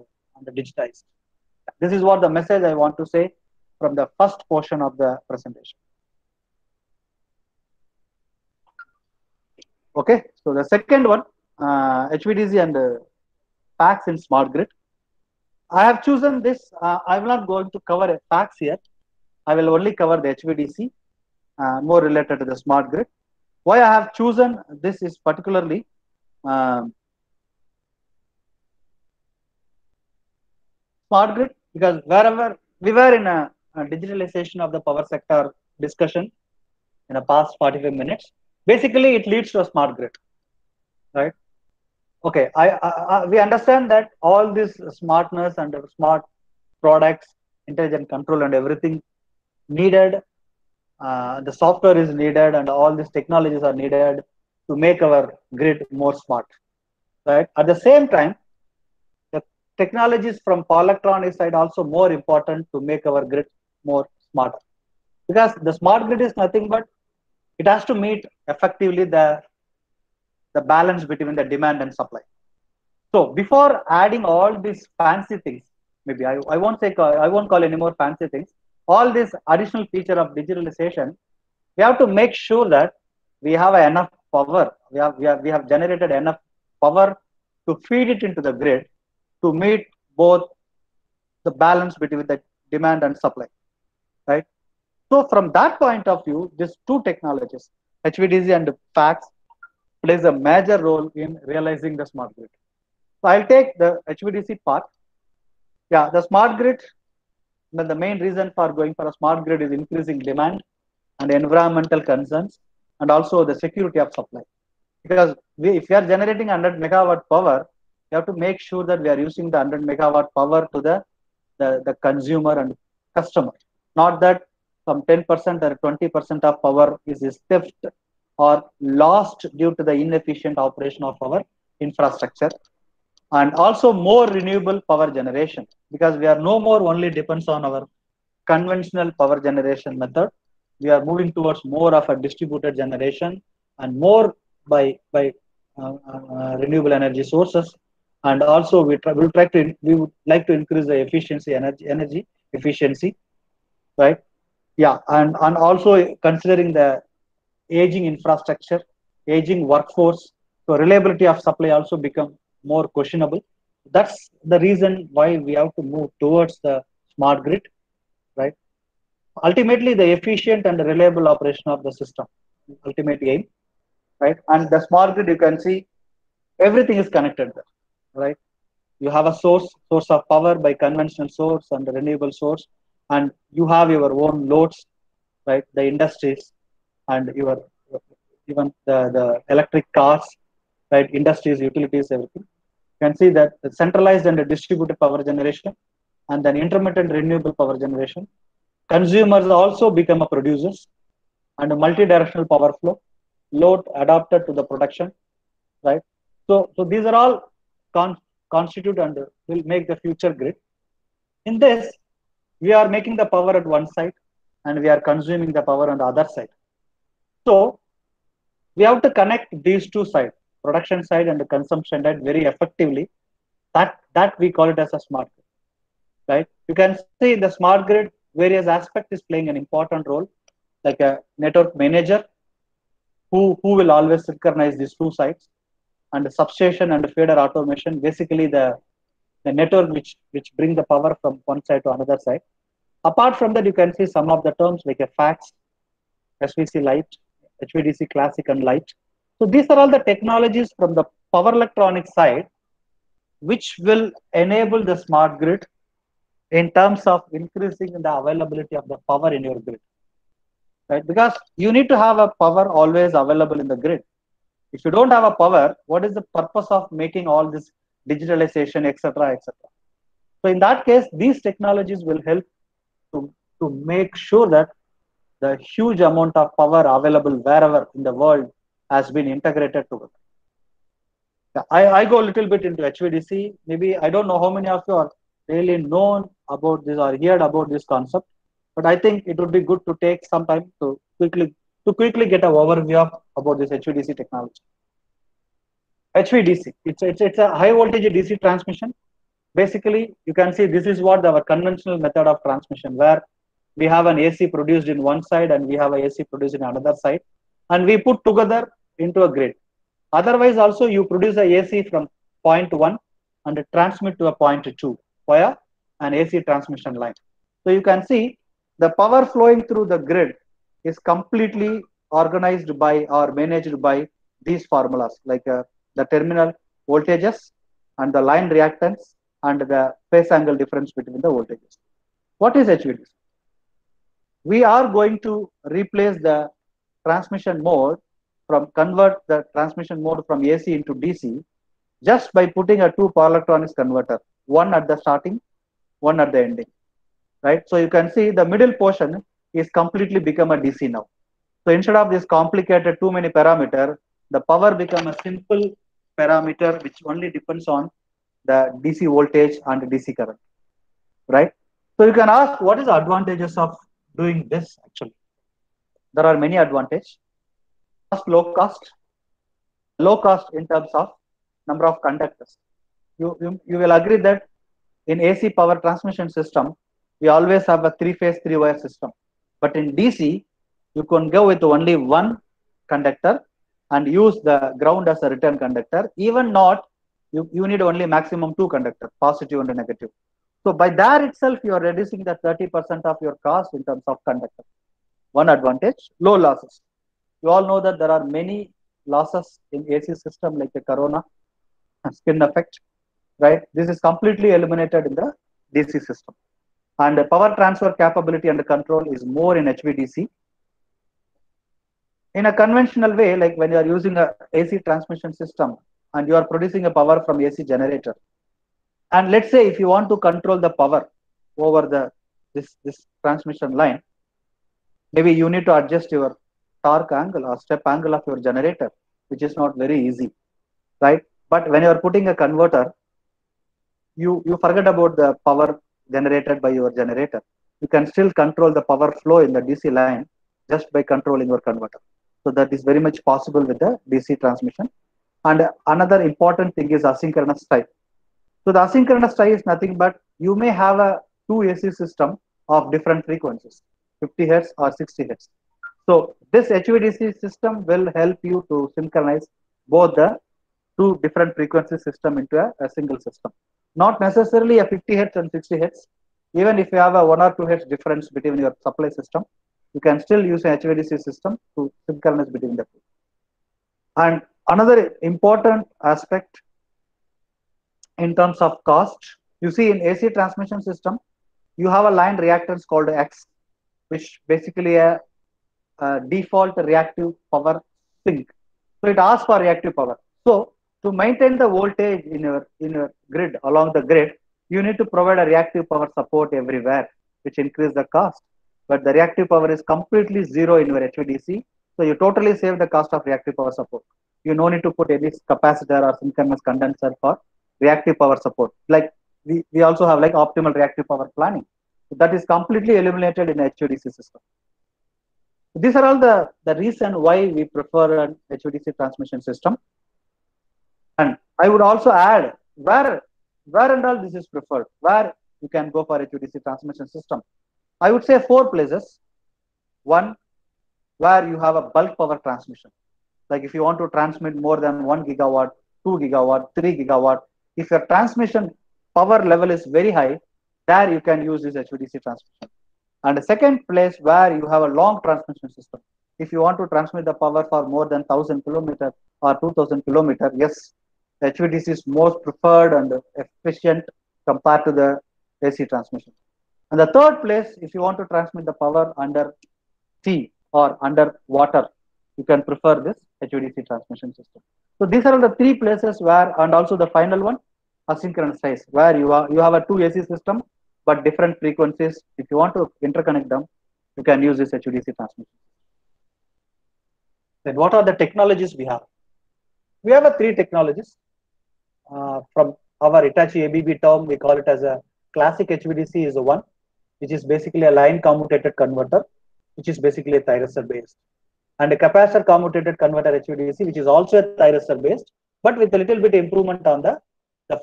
digitized. This is what the message I want to say from the first portion of the presentation. Okay, so the second one, HVDC and PACS in smart grid. I have chosen this. I'm not going to cover PACS here. I will only cover the HVDC, more related to the smart grid. Why I have chosen this is particularly smart grid because wherever we were in a digitalization of the power sector discussion in the past 45 minutes, basically it leads to a smart grid, right? Okay, we understand that all this smartness and smart products, intelligent control and everything needed, the software is needed and all these technologies are needed to make our grid more smart, right? At the same time, the technologies from power electronics side also more important to make our grid more smarter because the smart grid is nothing but it has to meet effectively the balance between the demand and supply. So before adding all these fancy things, maybe I won't call any more fancy things. All this additional feature of digitalization, we have to make sure that we have enough power. We have generated enough power to feed it into the grid to meet both the balance between the demand and supply, right? So from that point of view, these two technologies, HVDC and FACTS, plays a major role in realizing the smart grid. So I'll take the HVDC part. Yeah, the smart grid, the main reason for going for a smart grid is increasing demand and environmental concerns and also the security of supply. Because if we are generating 100 megawatt power, we have to make sure that we are using the 100 megawatt power to the consumer and customer. Not that some 10% or 20% of power is theft or lost due to the inefficient operation of our infrastructure. And also more renewable power generation, because we are no more only depends on our conventional power generation method. We are moving towards more of a distributed generation and more by renewable energy sources. And also we would like to increase the efficiency, energy efficiency, right? Yeah, and also considering the aging infrastructure, aging workforce, so reliability of supply also become more questionable. That's the reason why we have to move towards the smart grid, right? Ultimately, the efficient and reliable operation of the system, ultimate aim, right? And the smart grid, you can see everything is connected there, right? You have a source of power by conventional source and the renewable source, and you have your own loads, right? The industries and your even the electric cars, right? Industries, utilities, everything. You can see that the centralized and the distributed power generation and then intermittent renewable power generation. Consumers also become a producers and a multi-directional power flow, load adapted to the production, right? So these are all constitute and will make the future grid. In this, we are making the power at one side and we are consuming the power on the other side. So we have to connect these two sides, production side and the consumption side, very effectively. That we call it as a smart grid, right? You can see in the smart grid, various aspects is playing an important role, like a network manager who will always synchronize these two sides, and the substation and the feeder automation, basically the network which bring the power from one side to another side. Apart from that, you can see some of the terms like a FACTS, SVC Lite, HVDC Classic and Lite. So these are all the technologies from the power electronic side, which will enable the smart grid in terms of increasing the availability of the power in your grid, right? Because you need to have a power always available in the grid. If you don't have a power, what is the purpose of making all this digitalization, etc., etc.? So in that case, these technologies will help to make sure that the huge amount of power available wherever in the world has been integrated together. I go a little bit into HVDC. Maybe I don't know how many of you are really known about this or heard about this concept, but I think it would be good to take some time to quickly get an overview about this HVDC technology. HVDC, it's a high voltage DC transmission. Basically, you can see this is what our conventional method of transmission, where we have an AC produced in one side and we have an AC produced in another side, and we put together into a grid. Otherwise, also you produce a AC from point 1 and transmit to a point 2 via an AC transmission line. So you can see the power flowing through the grid is completely organized by or managed by these formulas, like the terminal voltages and the line reactance and the phase angle difference between the voltages. What is HVDC? We are going to replace the transmission mode convert the transmission mode from AC into DC just by putting a two power electronics converter, one at the starting, one at the ending, right? So you can see the middle portion is completely become a DC now. So instead of this complicated too many parameter, the power become a simple parameter which only depends on the DC voltage and the DC current, right? So you can ask, what is the advantages of doing this? Actually, there are many advantages. First, low cost in terms of number of conductors. You will agree that in AC power transmission system, we always have a 3-phase 3-wire system, but in DC, you can go with only one conductor and use the ground as a return conductor. Even not, you need only maximum 2 conductors, positive and negative. So by that itself, you are reducing the 30% of your cost in terms of conductor. One advantage, low losses. You all know that there are many losses in AC system like the corona, skin effect, right? This is completely eliminated in the DC system. And the power transfer capability and control is more in HVDC. In a conventional way, like when you are using a AC transmission system and you are producing a power from AC generator, and let's say if you want to control the power over this transmission line, maybe you need to adjust your torque angle or step angle of your generator, which is not very easy, right? But when you are putting a converter, you forget about the power generated by your generator. You can still control the power flow in the DC line just by controlling your converter. So that is very much possible with the DC transmission. And another important thing is asynchronous tie. So the asynchronous tie is nothing but you may have a two AC system of different frequencies, 50 hertz or 60 hertz. So this HVDC system will help you to synchronize both the two different frequency system into a single system. Not necessarily a 50 hertz and 60 hertz. Even if you have a 1 or 2 hertz difference between your supply system, you can still use an HVDC system to synchronize between the two. And another important aspect in terms of cost, you see in AC transmission system, you have a line reactance called X, which basically a default reactive power sink. So it asks for reactive power. So to maintain the voltage in your grid, along the grid, you need to provide a reactive power support everywhere, which increase the cost. But the reactive power is completely zero in your HVDC, so you totally save the cost of reactive power support. You no need to put any capacitor or synchronous condenser for reactive power support. Like we also have like optimal reactive power planning. So that is completely eliminated in HVDC system. These are all the reason why we prefer an HVDC transmission system. And I would also add where and all this is preferred, where you can go for HVDC transmission system. I would say 4 places. One, where you have a bulk power transmission. Like if you want to transmit more than 1 gigawatt, 2 gigawatt, 3 gigawatt, if your transmission power level is very high, there you can use this HVDC transmission. And the second place where you have a long transmission system. If you want to transmit the power for more than 1000 kilometers or 2000 kilometers, yes, HVDC is most preferred and efficient compared to the AC transmission. And the third place, if you want to transmit the power under sea or under water, you can prefer this HVDC transmission system. So these are the 3 places where, and also the final one, asynchronous ties, where you have a 2 AC system but different frequencies. If you want to interconnect them, you can use this HVDC transmission. Then what are the technologies we have? We have 3 technologies. From our Hitachi ABB term, we call it as a classic HVDC is the one, which is basically a line commutated converter, which is basically a thyristor based. And a capacitor commutated converter HVDC, which is also a thyristor based, but with a little bit improvement on the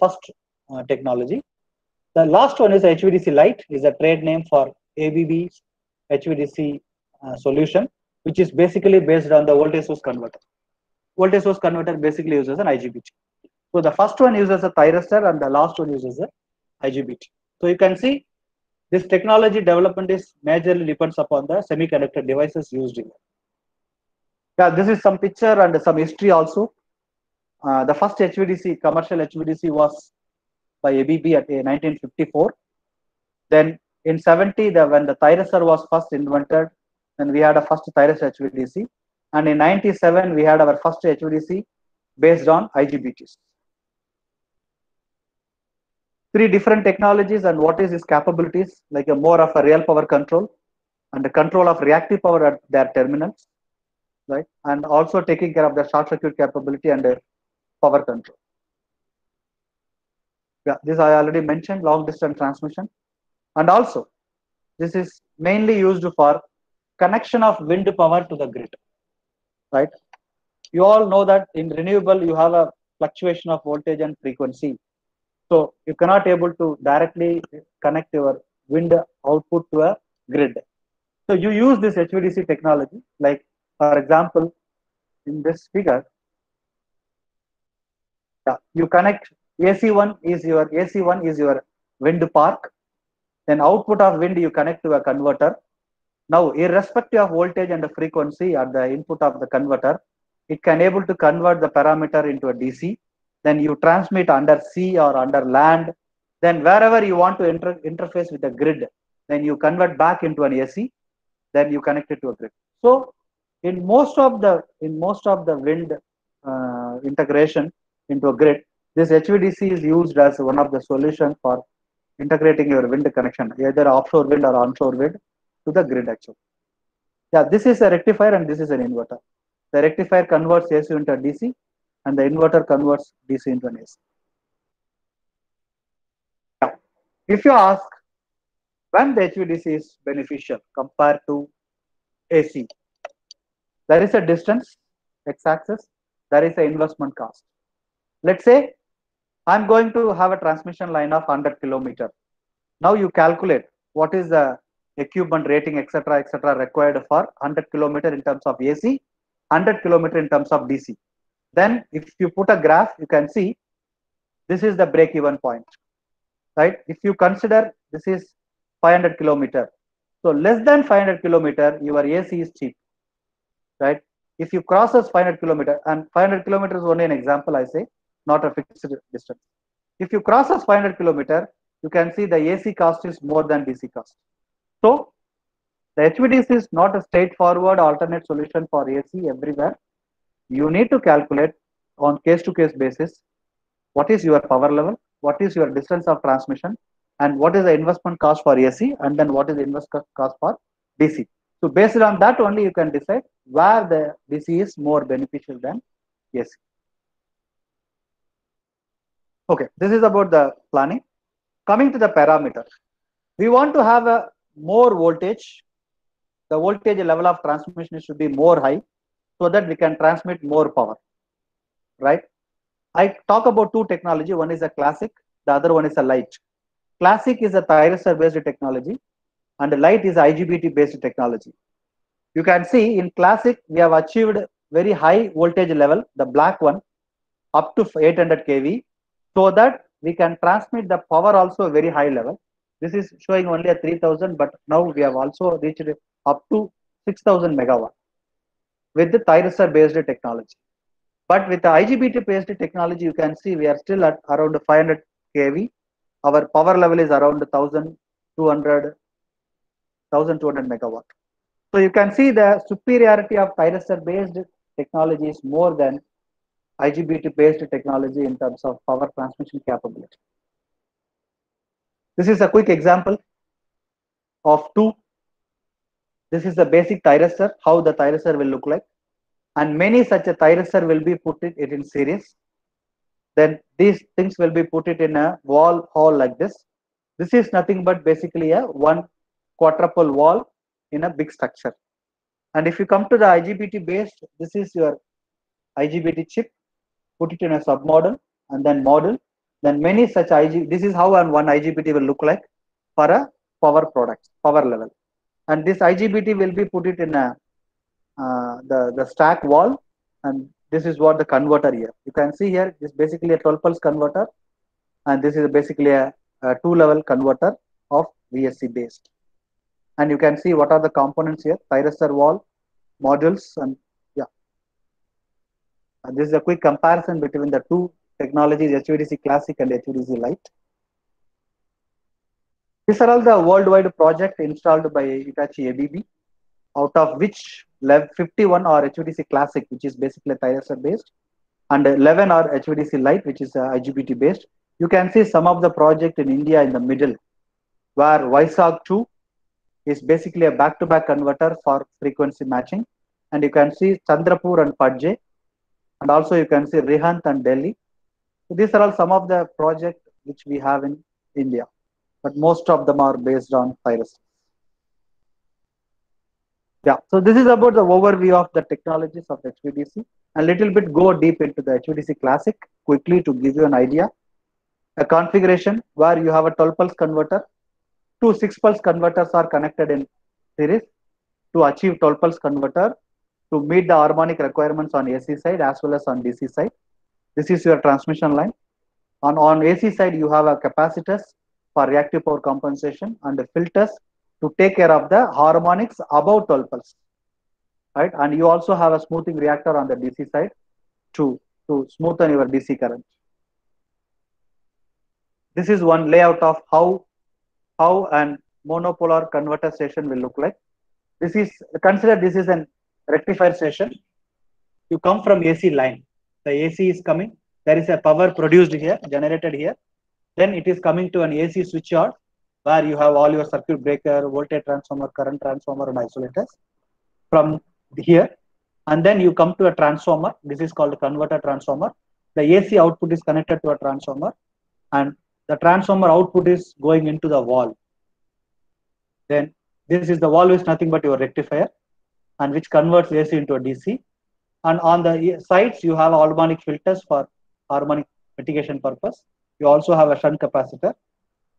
first technology. The last one is HVDC Lite, is a trade name for ABB's HVDC solution, which is basically based on the voltage source converter. Voltage source converter basically uses an IGBT. So the first one uses a thyristor and the last one uses a IGBT. So you can see this technology development is majorly depends upon the semiconductor devices used in it. Yeah, this is some picture and some history also. The first HVDC, commercial HVDC was by ABB at 1954. Then in 70, when the thyristor was first invented, then we had a first thyristor HVDC. And in 97, we had our first HVDC based on IGBTs. 3 different technologies, and what is its capabilities, like a more of a real power control and the control of reactive power at their terminals, right? And also taking care of the short circuit capability and power control. Yeah, this I already mentioned, long distance transmission. And also, this is mainly used for connection of wind power to the grid, right? You all know that in renewable, you have a fluctuation of voltage and frequency. So you cannot able to directly connect your wind output to a grid. So you use this HVDC technology, like for example, in this figure, you connect AC1 is your wind park. Then output of wind you connect to a converter. Now, irrespective of voltage and the frequency at the input of the converter, it can able to convert the parameter into a DC. Then you transmit under sea or under land. Then wherever you want to interface with the grid, then you convert back into an AC. Then you connect it to a grid. So, in most of the wind integration into a grid, this HVDC is used as one of the solutions for integrating your wind connection, either offshore wind or onshore wind, to the grid actually. Yeah, this is a rectifier and this is an inverter. The rectifier converts AC into a DC and the inverter converts DC into an AC. Yeah. If you ask when the HVDC is beneficial compared to AC, there is a distance, x-axis, there is an investment cost. Let's say I'm going to have a transmission line of 100 kilometers. Now you calculate what is the equipment rating, etc., required for 100 kilometers in terms of AC, 100 kilometers in terms of DC. Then if you put a graph, you can see this is the break-even point, right? If you consider this is 500 kilometers, so less than 500 kilometers, your AC is cheap, right? If you crosses 500 kilometers, and 500 kilometers is only an example I say, not a fixed distance. If you crosses 500 kilometers, you can see the AC cost is more than DC cost. So the HVDC is not a straightforward alternate solution for AC everywhere. You need to calculate on case-to-case basis what is your power level, what is your distance of transmission, and what is the investment cost for AC, and then what is the investment cost for DC. So based on that only you can decide where the DC is more beneficial than AC. Okay, this is about the planning. Coming to the parameter, we want to have a more voltage. The voltage level of transmission should be more high so that we can transmit more power, right? I talk about two technology. One is a classic, the other one is a light. Classic is a thyristor based technology and the light is IGBT based technology. You can see in classic, we have achieved very high voltage level, the black one, up to 800 kV, so that we can transmit the power also very high level. This is showing only a 3000, but now we have also reached up to 6000 megawatt with the thyristor based technology. But with the IGBT based technology, you can see we are still at around 500 kV. Our power level is around 1200 megawatt. So you can see the superiority of thyristor based technology is more than IGBT based technology in terms of power transmission capability. This is a quick example of two. This is the basic thyristor, how the thyristor will look like. And many such a thyristor will be put it in series. Then these things will be put it in a wall hall like this. This is nothing but basically a one quadruple wall in a big structure. And if you come to the IGBT based, this is your IGBT chip, put it in a submodel and then model. Then many such this is how one IGBT will look like for a power product, power level. And this IGBT will be put it in a the stack wall, and this is what the converter here. You can see here, this is basically a 12 pulse converter, and this is basically a 2-level converter of VSC based. And you can see what are the components here: thyristor wall, modules, and yeah. And this is a quick comparison between the two technologies, HVDC Classic and HVDC Lite. These are all the worldwide projects installed by Hitachi ABB, out of which 51 are HVDC Classic, which is basically thyristor based, and 11 are HVDC Lite, which is IGBT based. You can see some of the project in India in the middle, where Vizag 2 is basically a back-to-back converter for frequency matching, and you can see Chandrapur and Padje, and also you can see Rihant and Delhi. So these are all some of the projects which we have in India, but most of them are based on thyristor. Yeah, so this is about the overview of the technologies of HVDC, and little bit go deep into the HVDC Classic quickly to give you an idea. A configuration where you have a 12 pulse converter, two 6 pulse converters are connected in series to achieve 12 pulse converter to meet the harmonic requirements on AC side as well as on DC side. This is your transmission line. On AC side, you have a capacitors for reactive power compensation and filters to take care of the harmonics above 12 pulse, right? And you also have a smoothing reactor on the DC side to smoothen your DC current. This is one layout of how an monopolar converter station will look like. This is, consider this is an rectifier station. You come from AC line. The AC is coming. There is a power produced here, generated here. Then it is coming to an AC switch yard where you have all your circuit breaker, voltage transformer, current transformer, and isolators from here. And then you come to a transformer. This is called a converter transformer. The AC output is connected to a transformer, and the transformer output is going into the wall. Then this is the wall is nothing but your rectifier, and which converts AC into a DC. And on the sides, you have harmonic filters for harmonic mitigation purpose. You also have a shunt capacitor.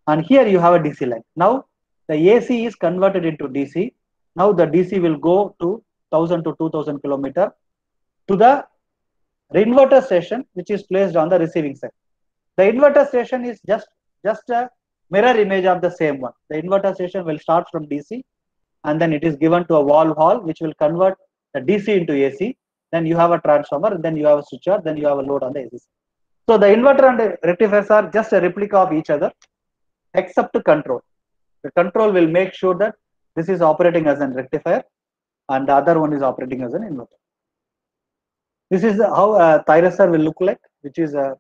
And here you have a DC line. Now the AC is converted into DC. Now the DC will go to 1000 to 2000 kilometer to the inverter station, which is placed on the receiving side. The inverter station is just a mirror image of the same one. The inverter station will start from DC, and then it is given to a wall hall, which will convert the DC into AC. Then you have a transformer, and then you have a switcher, then you have a load on the AC side. So the inverter and the rectifiers are just a replica of each other, except to control. The control will make sure that this is operating as a rectifier, and the other one is operating as an inverter. This is how a thyristor will look like, which is a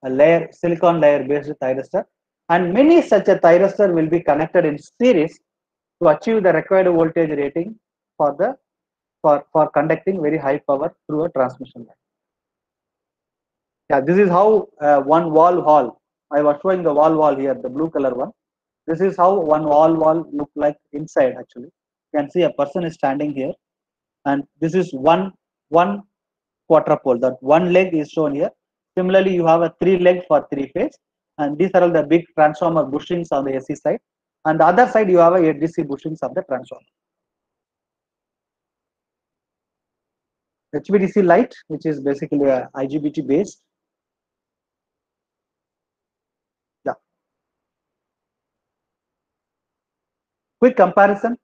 layer, silicon layer based thyristor. And many such a thyristor will be connected in series to achieve the required voltage rating for conducting very high power through a transmission line. Yeah, this is how one wall hall. I was showing the wall here, the blue color one. This is how one wall look like inside. Actually, you can see a person is standing here, and this is one quadrupole. That one leg is shown here. Similarly, you have a 3 leg for 3 phase, and these are all the big transformer bushings on the AC side. And the other side, you have a DC bushings of the transformer. HVDC light, which is basically a IGBT based. Yeah. Quick comparison.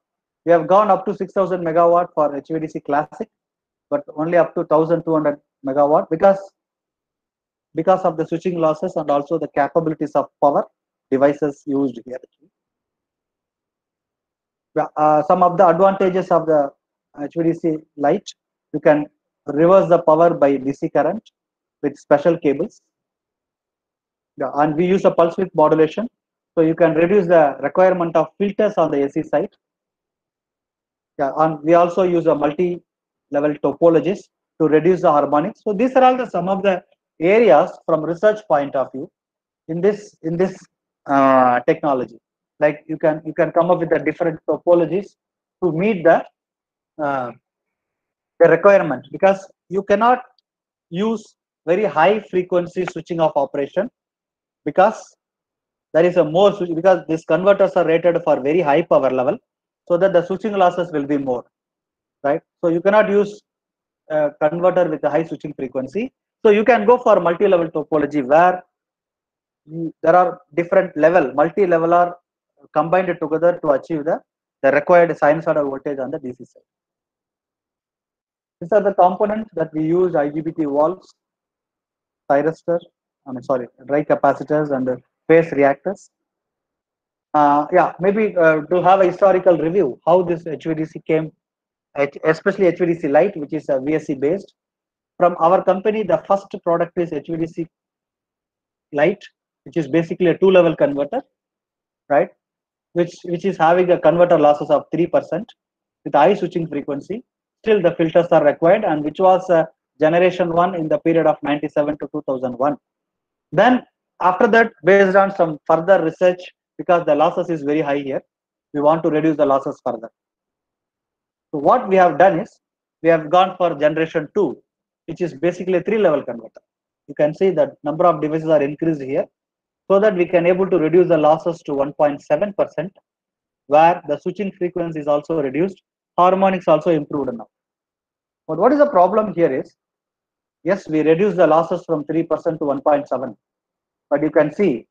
We have gone up to 6000 megawatt for HVDC classic, but only up to 1200 megawatt because of the switching losses and also the capabilities of power devices used here. Some of the advantages of the HVDC light: you can reverse the power by DC current with special cables. Yeah, and we use a pulse width modulation, so you can reduce the requirement of filters on the AC side. Yeah, and we also use a multi-level topologies to reduce the harmonics. So these are all some of the areas from research point of view in this technology. Like you can come up with the different topologies to meet the requirement, because you cannot use very high frequency switching of operation, because there is a more because these converters are rated for very high power level, so that the switching losses will be more, right? So you cannot use a converter with a high switching frequency. So you can go for multi-level topology where there are different multi-level are combined together to achieve the required sinusoidal voltage on the DC side. These are the components that we use: IGBT valves, thyristor, dry capacitors, and phase reactors. Maybe to have a historical review how this HVDC came, especially HVDC light, which is VSC based. From our company, the first product is HVDC light, which is basically a 2-level converter, right? Which is having a converter losses of 3% with high switching frequency. Still the filters are required, and which was generation 1 in the period of 97 to 2001. Then after that, based on some further research, because the losses is very high here, we want to reduce the losses further. So what we have done is, we have gone for generation 2, which is basically a 3-level converter. You can see that number of devices are increased here, so that we can able to reduce the losses to 1.7%, where the switching frequency is also reduced, harmonics also improved now. But what is the problem here is, yes, we reduce the losses from 3% to 1.7, but you can see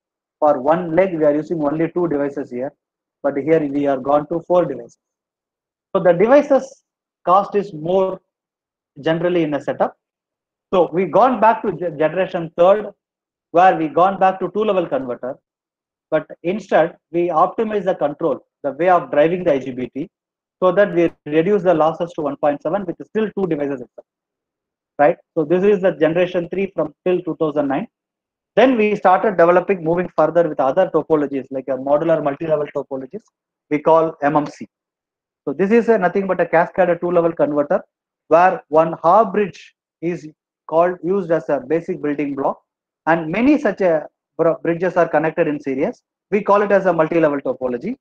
for one leg, we are using only 2 devices here, but here we are gone to 4 devices. So the devices cost is more generally in a setup. So we gone back to generation third, where we gone back to 2-level converter, but instead we optimize the control, the way of driving the IGBT, so that we reduce the losses to 1.7 with still 2 devices itself, right? So this is the generation 3 from till 2009. Then we started developing, moving further with other topologies like a modular multi-level topologies we call MMC. So this is nothing but a cascaded 2-level converter where one Haar bridge is used as a basic building block, and many such bridges are connected in series. We call it as a multi-level topology,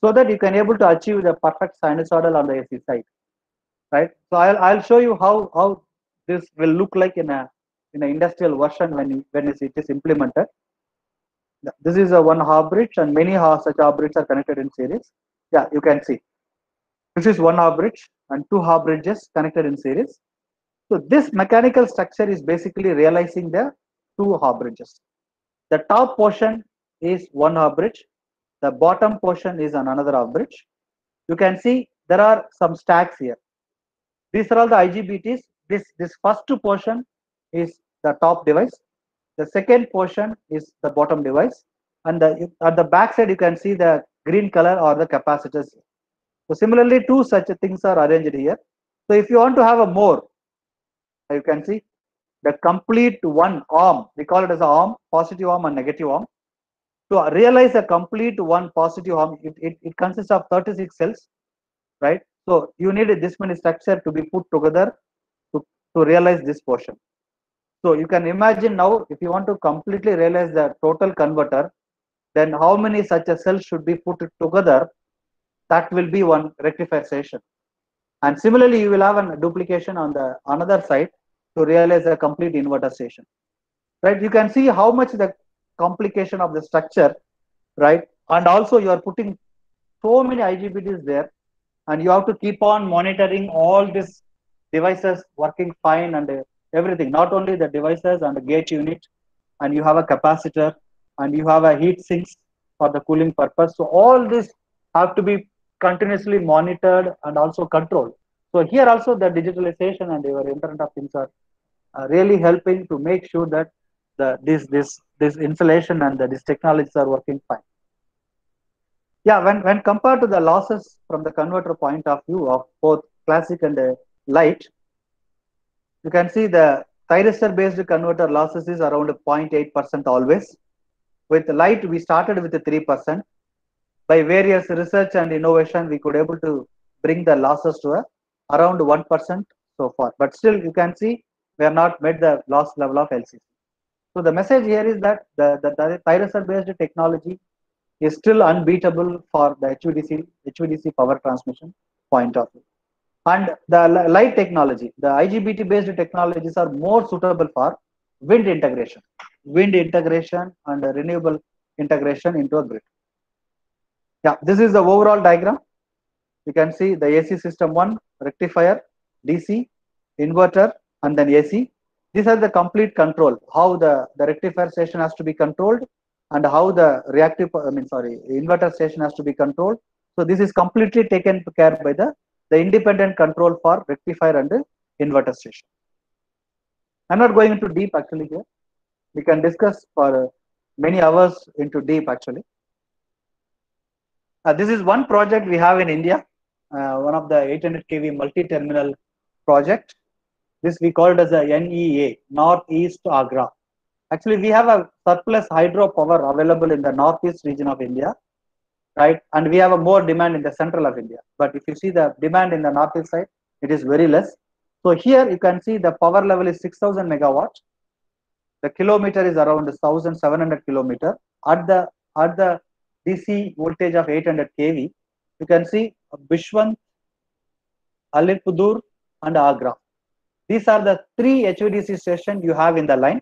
so that you can able to achieve the perfect sinusoidal on the AC side, right? So I'll show you how this will look like in an industrial version when it is implemented. This is a one Haar bridge, and many such Haar bridges are connected in series. Yeah, you can see. This is one Haar bridge and 2 Haar bridges connected in series. So this mechanical structure is basically realizing the 2 Haar bridges. The top portion is one Haar bridge. The bottom portion is another Haar bridge. You can see there are some stacks here. These are all the IGBTs. This first portion is the top device. The second portion is the bottom device. And at the back side, you can see the green color or the capacitors. So similarly, 2 such things are arranged here. So if you want to have a more, you can see the complete one arm, we call it as a arm, positive arm and negative arm. To realize a complete one positive arm, it consists of 36 cells, right? So you need this many structure to be put together to realize this portion. So you can imagine now, if you want to completely realize the total converter, then how many such a cells should be put together? That will be one rectifier station. And similarly, you will have a duplication on the another side to realize a complete inverter station, right? You can see how much the complication of the structure, right? And also you are putting so many IGBTs there, and you have to keep on monitoring all these devices working fine and everything, not only the devices and the gate unit, and you have a capacitor and you have a heat sinks for the cooling purpose. So all this have to be continuously monitored and also controlled. So here also the digitalization and your Internet of Things are really helping to make sure that this installation and these technologies are working fine. Yeah, when compared to the losses from the converter point of view of both classic and light, you can see the thyristor based converter losses is around 0.8% always. With light, we started with 3%. By various research and innovation, we could able to bring the losses to around 1% so far. But still, you can see we have not met the loss level of LCC. So the message here is that the thyristor based technology is still unbeatable for the HVDC power transmission point of view. And the light technology, the IGBT based technologies are more suitable for wind integration and renewable integration into a grid. Yeah, this is the overall diagram. You can see the AC system 1, rectifier, DC, inverter, and then AC. These are the complete control, how the rectifier station has to be controlled and how the inverter station has to be controlled. So this is completely taken care by the independent control for rectifier and inverter station. I'm not going into deep actually here. We can discuss for many hours into deep actually. This is one project we have in India, one of the 800 kV multi-terminal project. This we call it as a NEA, Northeast Agra. Actually, we have a surplus hydro power available in the northeast region of India, right? And we have a more demand in the central of India. But if you see the demand in the northeast side, it is very less. So here you can see the power level is 6,000 megawatt. The kilometer is around 1,700 kilometer. At the DC voltage of 800 kV, you can see Bishwant, Alipurduar, and Agra. These are the 3 HVDC stations you have in the line.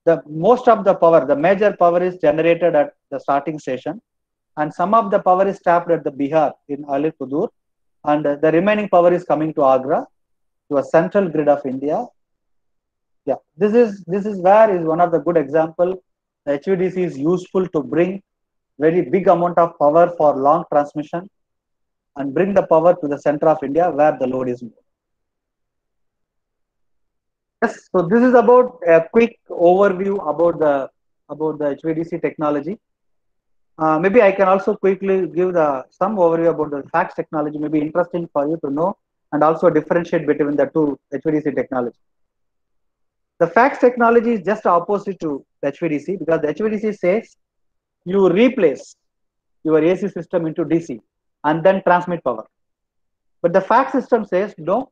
The most of the power, the major power is generated at the starting station, and some of the power is tapped at the Bihar in Alipurduar, and the remaining power is coming to Agra, to a central grid of India. Yeah, this is where is one of the good example, the HVDC is useful to bring very big amount of power for long transmission and bring the power to the center of India where the load is more. Yes, so this is about a quick overview about the HVDC technology. Maybe I can also quickly give some overview about the FACS technology. Maybe interesting for you to know and also differentiate between the two HVDC technology. The FACS technology is just opposite to the HVDC because the HVDC says you replace your AC system into DC and then transmit power. But the FACS system says no,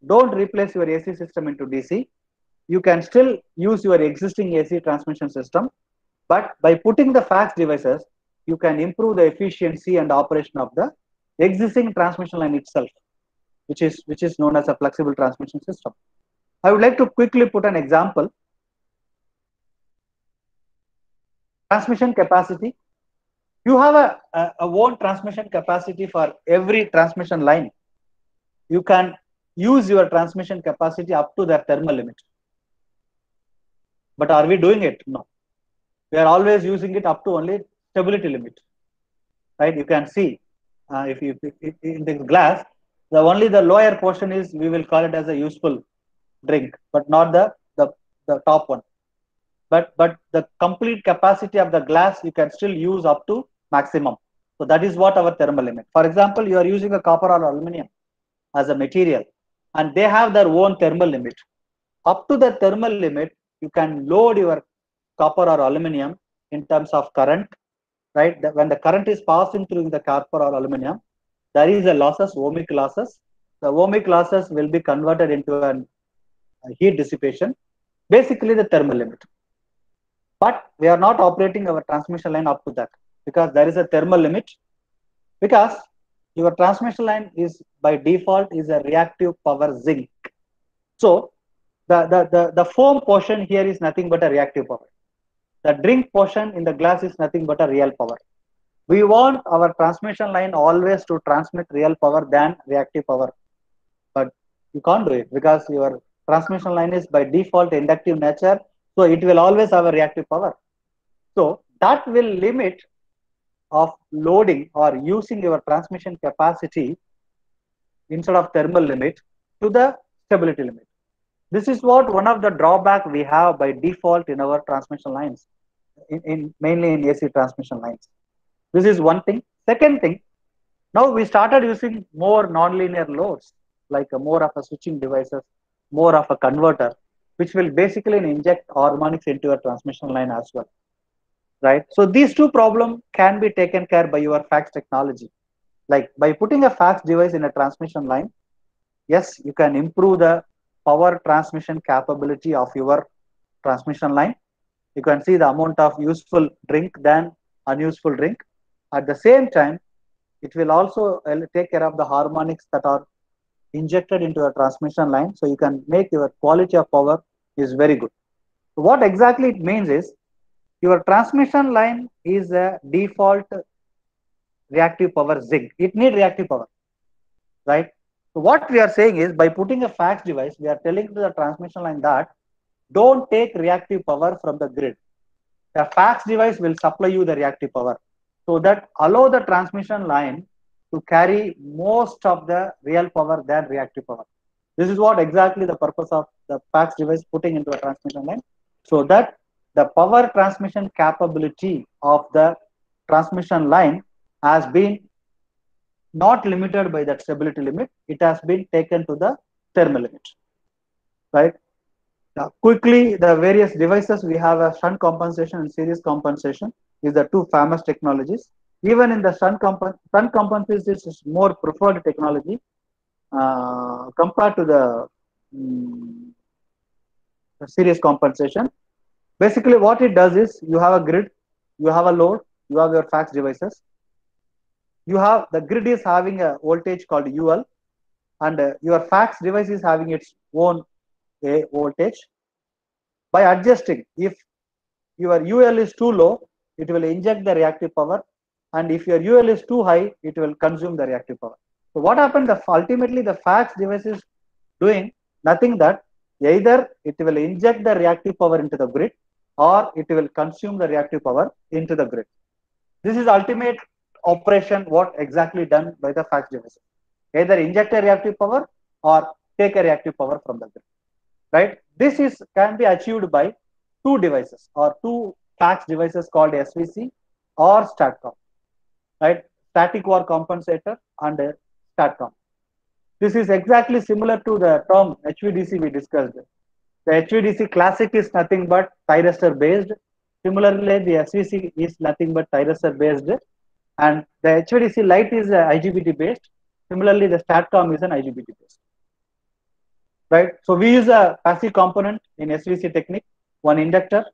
don't replace your AC system into DC. You can still use your existing AC transmission system, but by putting the FACS devices, you can improve the efficiency and operation of the existing transmission line itself, which is known as a flexible transmission system. I would like to quickly put an example. Transmission capacity. You have a own transmission capacity for every transmission line. You can use your transmission capacity up to the thermal limit. But are we doing it? No. We are always using it up to only stability limit. Right? You can see if in the glass, only the lower portion is, we will call it as a useful drink, but not the top one. But the complete capacity of the glass you can still use up to maximum. So that is what our thermal limit. For example, you are using a copper or aluminum as a material, and they have their own thermal limit. Up to the thermal limit, you can load your copper or aluminum in terms of current, right? When the current is passing through the copper or aluminum, there is a losses, ohmic losses. The ohmic losses will be converted into a heat dissipation, basically the thermal limit. But we are not operating our transmission line up to that because there is a thermal limit, because your transmission line is by default is a reactive power zinc. So the foam portion here is nothing but a reactive power. The drink portion in the glass is nothing but a real power. We want our transmission line always to transmit real power than reactive power. But you can't do it because your transmission line is by default inductive nature. So it will always have a reactive power. So that will limit of loading or using your transmission capacity instead of thermal limit to the stability limit. This is what one of the drawback we have by default in our transmission lines, mainly in AC transmission lines. This is one thing. Second thing, now we started using more nonlinear loads, like more of a switching devices, more of a converter, which will basically inject harmonics into a transmission line as well, right? So these two problems can be taken care by your FACS technology. Like by putting a FACS device in a transmission line, yes, you can improve the power transmission capability of your transmission line. You can see the amount of useful drink than unuseful drink. At the same time, it will also take care of the harmonics that are injected into a transmission line. So you can make your quality of power is very good. So what exactly it means is your transmission line is a default reactive power zinc. It needs reactive power, right? So what we are saying is by putting a FACS device, we are telling to the transmission line that don't take reactive power from the grid. The FACS device will supply you the reactive power, so that allow the transmission line to carry most of the real power than reactive power. This is what exactly the purpose of the FACS device putting into a transmission line, so that the power transmission capability of the transmission line has been not limited by that stability limit. It has been taken to the thermal limit, right? Now, quickly, the various devices we have a shunt compensation and series compensation is the two famous technologies. Even in the shunt compensation is more preferred technology compared to the series compensation. Basically, what it does is you have a grid, you have a load, you have your FACS devices. You have the grid is having a voltage called UL, and your FACS device is having its own voltage. By adjusting, if your UL is too low, it will inject the reactive power, and if your UL is too high, it will consume the reactive power. So what happened? Ultimately, the FACS device is doing nothing that either it will inject the reactive power into the grid, or it will consume the reactive power into the grid. This is ultimate operation what exactly done by the FACTS device. Either inject a reactive power or take a reactive power from the grid. Right? This is can be achieved by two devices or two FACTS devices called SVC or STATCOM. Right? Static war compensator and STATCOM. This is exactly similar to the term HVDC we discussed. The HVDC classic is nothing but thyristor based. Similarly, the SVC is nothing but thyristor based, and the HVDC light is IGBT based. Similarly, the STATCOM is an IGBT based. Right. So we use a passive component in SVC technique, one inductor.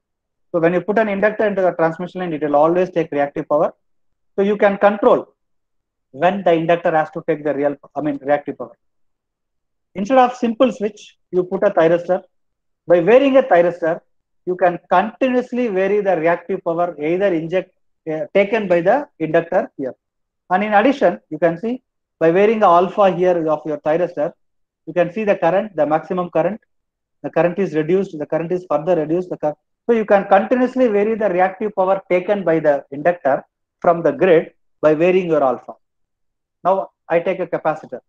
So when you put an inductor into the transmission line, it will always take reactive power. So you can control when the inductor has to take the reactive power. Instead of simple switch, you put a thyristor. By varying a thyristor, you can continuously vary the reactive power either taken by the inductor here. And in addition, you can see by varying the alpha here of your thyristor, you can see the current, the maximum current. The current is reduced, the current is further reduced. So you can continuously vary the reactive power taken by the inductor from the grid by varying your alpha. Now I take a capacitor.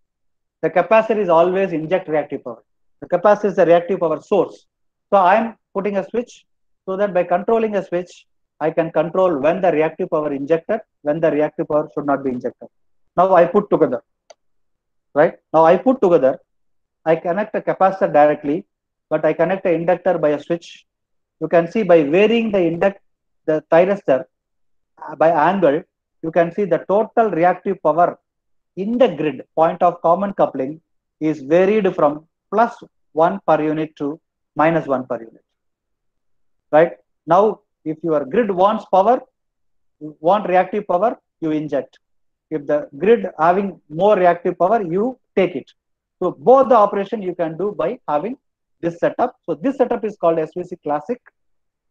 The capacitor is always inject reactive power. The capacitor is the reactive power source. So I am putting a switch so that by controlling a switch, I can control when the reactive power injected, when the reactive power should not be injected. Now I put together, right? Now I put together, I connect a capacitor directly, but I connect an inductor by a switch. You can see by varying the thyristor by angle, you can see the total reactive power in the grid point of common coupling is varied from +1 per unit to -1 per unit. Right? Now, if your grid wants power, you want reactive power, you inject. If the grid having more reactive power, you take it. So both the operation you can do by having this setup. So this setup is called SVC classic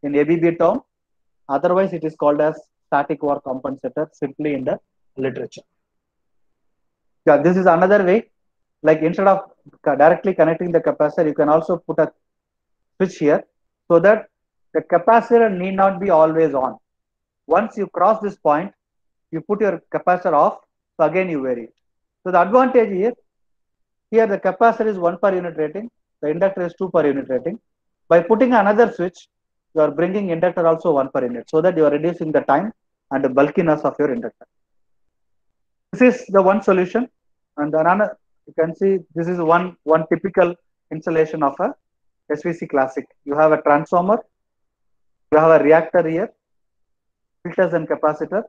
in ABB term. Otherwise, it is called as static war compensator simply in the literature. Yeah, this is another way. Like instead of directly connecting the capacitor, you can also put a switch here so that the capacitor need not be always on. Once you cross this point, you put your capacitor off, so again you vary it. So the advantage here the capacitor is 1 per unit rating, the inductor is 2 per unit rating. By putting another switch, you are bringing inductor also 1 per unit, so that you are reducing the time and the bulkiness of your inductor. This is the one solution, and another you can see this is one typical installation of a SVC classic. You have a transformer, you have a reactor here, filters and capacitor,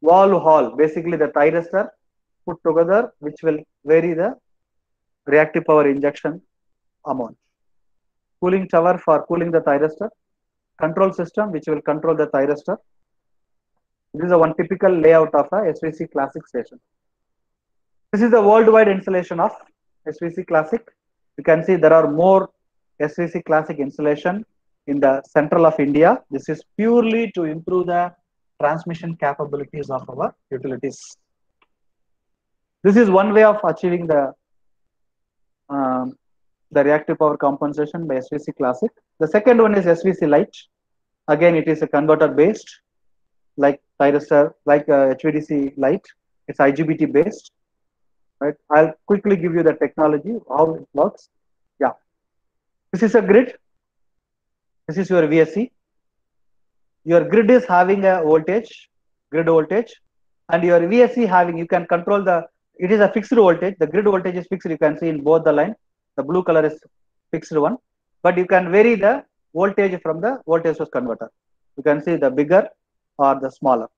wall hall, basically the thyristor put together, which will vary the reactive power injection amount. Cooling tower for cooling the thyristor, control system which will control the thyristor. This is a one typical layout of a SVC classic station. This is the worldwide installation of SVC classic. You can see there are more SVC classic installation in the central of India. This is purely to improve the transmission capabilities of our utilities. This is one way of achieving the reactive power compensation by SVC classic. The second one is SVC light. Again, it is a converter based, like thyristor, like HVDC light. It's IGBT based. Right. I'll quickly give you the technology, how it works. Yeah. This is a grid. This is your VSC. Your grid is having a voltage, grid voltage, and your VSC having, you can control it is a fixed voltage. The grid voltage is fixed. You can see in both the line. The blue color is fixed one, but you can vary the voltage from the voltage source converter. You can see the bigger or the smaller.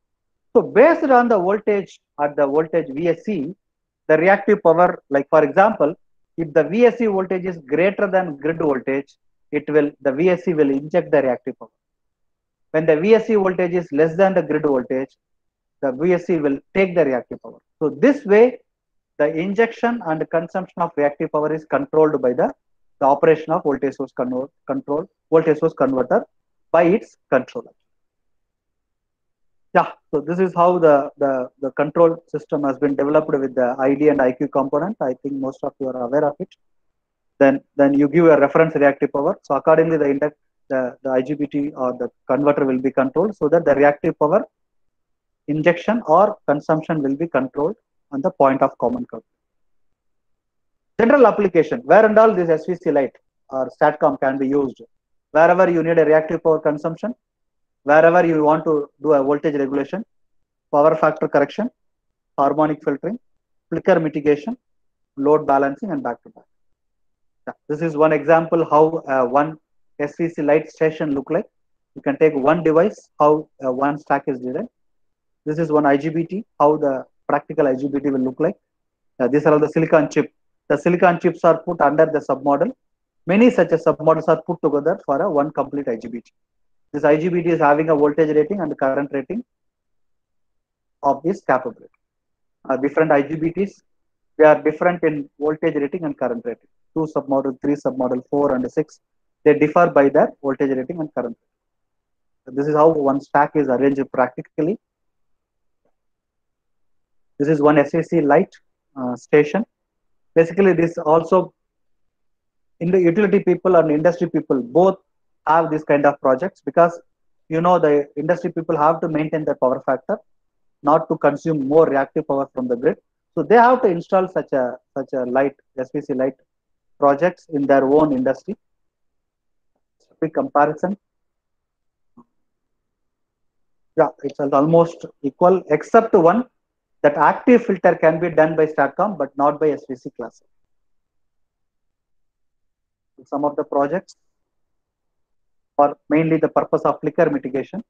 So based on the voltage at the voltage VSC, the reactive power, like for example, if the VSC voltage is greater than grid voltage, the VSC will inject the reactive power. When the VSC voltage is less than the grid voltage, the VSC will take the reactive power. So this way, the injection and consumption of reactive power is controlled by the operation of voltage source converter by its controller. Yeah, so this is how the control system has been developed with the ID and IQ component. I think most of you are aware of it. Then you give a reference reactive power. So accordingly, the IGBT or the converter will be controlled so that the reactive power injection or consumption will be controlled on the point of common curve. General application, where and all this SVC light or STATCOM can be used. Wherever you need a reactive power consumption, wherever you want to do a voltage regulation, power factor correction, harmonic filtering, flicker mitigation, load balancing, and back-to-back. This is one example how one SVC light station look like. You can take one device, how one stack is designed. This is one IGBT, how the practical IGBT will look like. These are all the silicon chip. The silicon chips are put under the submodel. Many such a submodels are put together for a one complete IGBT. This IGBT is having a voltage rating and current rating of this capability. Different IGBTs, they are different in voltage rating and current rating. 2 submodel, 3 submodel, 4 and 6, they differ by their voltage rating and current rating. This is how one stack is arranged practically. This is one SVC light station. Basically, this also in the utility people and industry people both have this kind of projects, because you know the industry people have to maintain the power factor, not to consume more reactive power from the grid. So they have to install such a light SVC light projects in their own industry. Quick comparison. Yeah, it's almost equal except one, that active filter can be done by STATCOM but not by SVC class. Some of the projects for mainly the purpose of flicker mitigation.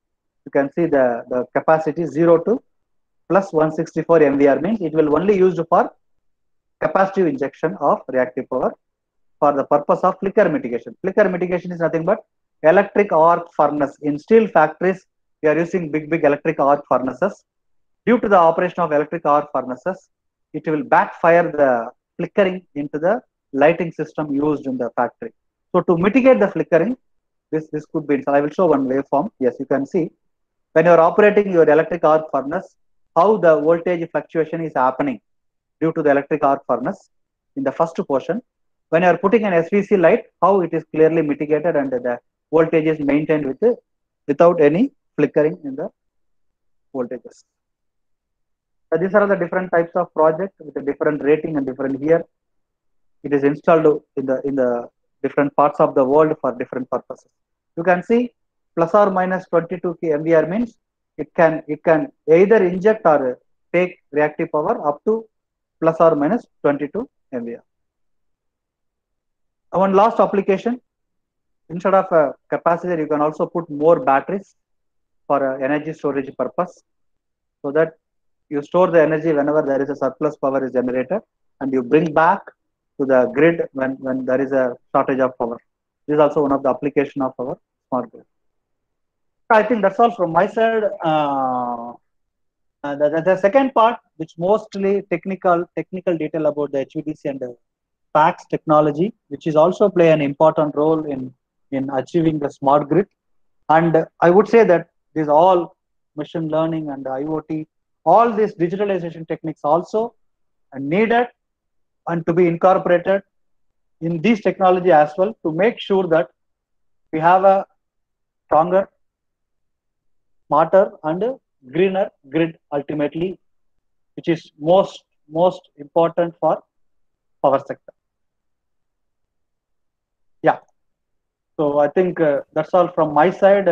You can see the capacity 0 to plus 164 MVR means it will only used for capacitive injection of reactive power for the purpose of flicker mitigation. Flicker mitigation is nothing but electric arc furnace. In steel factories, we are using big electric arc furnaces. Due to the operation of electric arc furnaces, it will backfire the flickering into the lighting system used in the factory. So to mitigate the flickering, this could be, I will show one waveform. Yes, you can see when you are operating your electric arc furnace, how the voltage fluctuation is happening due to the electric arc furnace in the first portion. When you are putting an SVC light, how it is clearly mitigated and the voltage is maintained without any flickering in the voltages. These are the different types of projects with a different rating and different here. It is installed in the different parts of the world for different purposes. You can see plus or minus 22 MVR means it can either inject or take reactive power up to plus or minus 22 MVR. One last application, instead of a capacitor, you can also put more batteries for energy storage purpose, so that you store the energy whenever there is a surplus power is generated, and you bring back to the grid when there is a shortage of power. This is also one of the application of our smart grid. I think that's all from my side. The second part, which mostly technical detail about the HVDC and the PACS technology, which is also play an important role in achieving the smart grid. And I would say that these all machine learning and IoT, all these digitalization techniques also are needed and to be incorporated in these technology as well, to make sure that we have a stronger, smarter and greener grid ultimately, which is most important for power sector. Yeah, so I think that's all from my side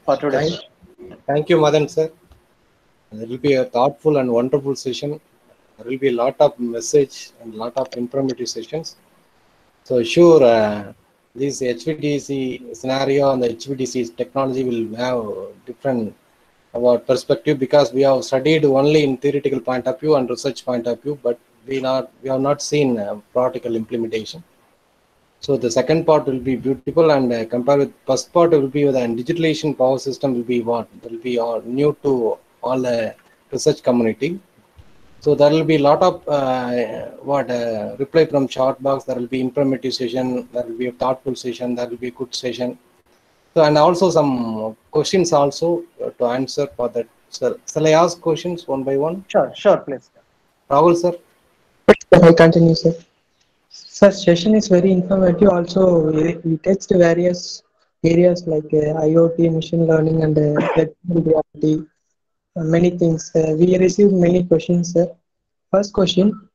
for today. Thank you, Madan sir. It will be a thoughtful and wonderful session. There will be a lot of message and lot of informative sessions. So sure, this HVDC scenario and the HVDC technology will have different about perspective, because we have studied only in theoretical point of view and research point of view, but we have not seen practical implementation. So the second part will be beautiful, and compared with first part, it will be the digitalization power system will be what will be all new to all the research community. So there will be a lot of reply from chat box. There will be informative session. There will be a thoughtful session. There will be a good session. So, and also some questions also to answer for that. Sir, shall I ask questions one by one? Sure, please. Rahul sir. I'll continue, sir. Sir, session is very informative. Also, we touched various areas like IoT, machine learning, and virtual reality. Many things. We received many questions, sir. First question: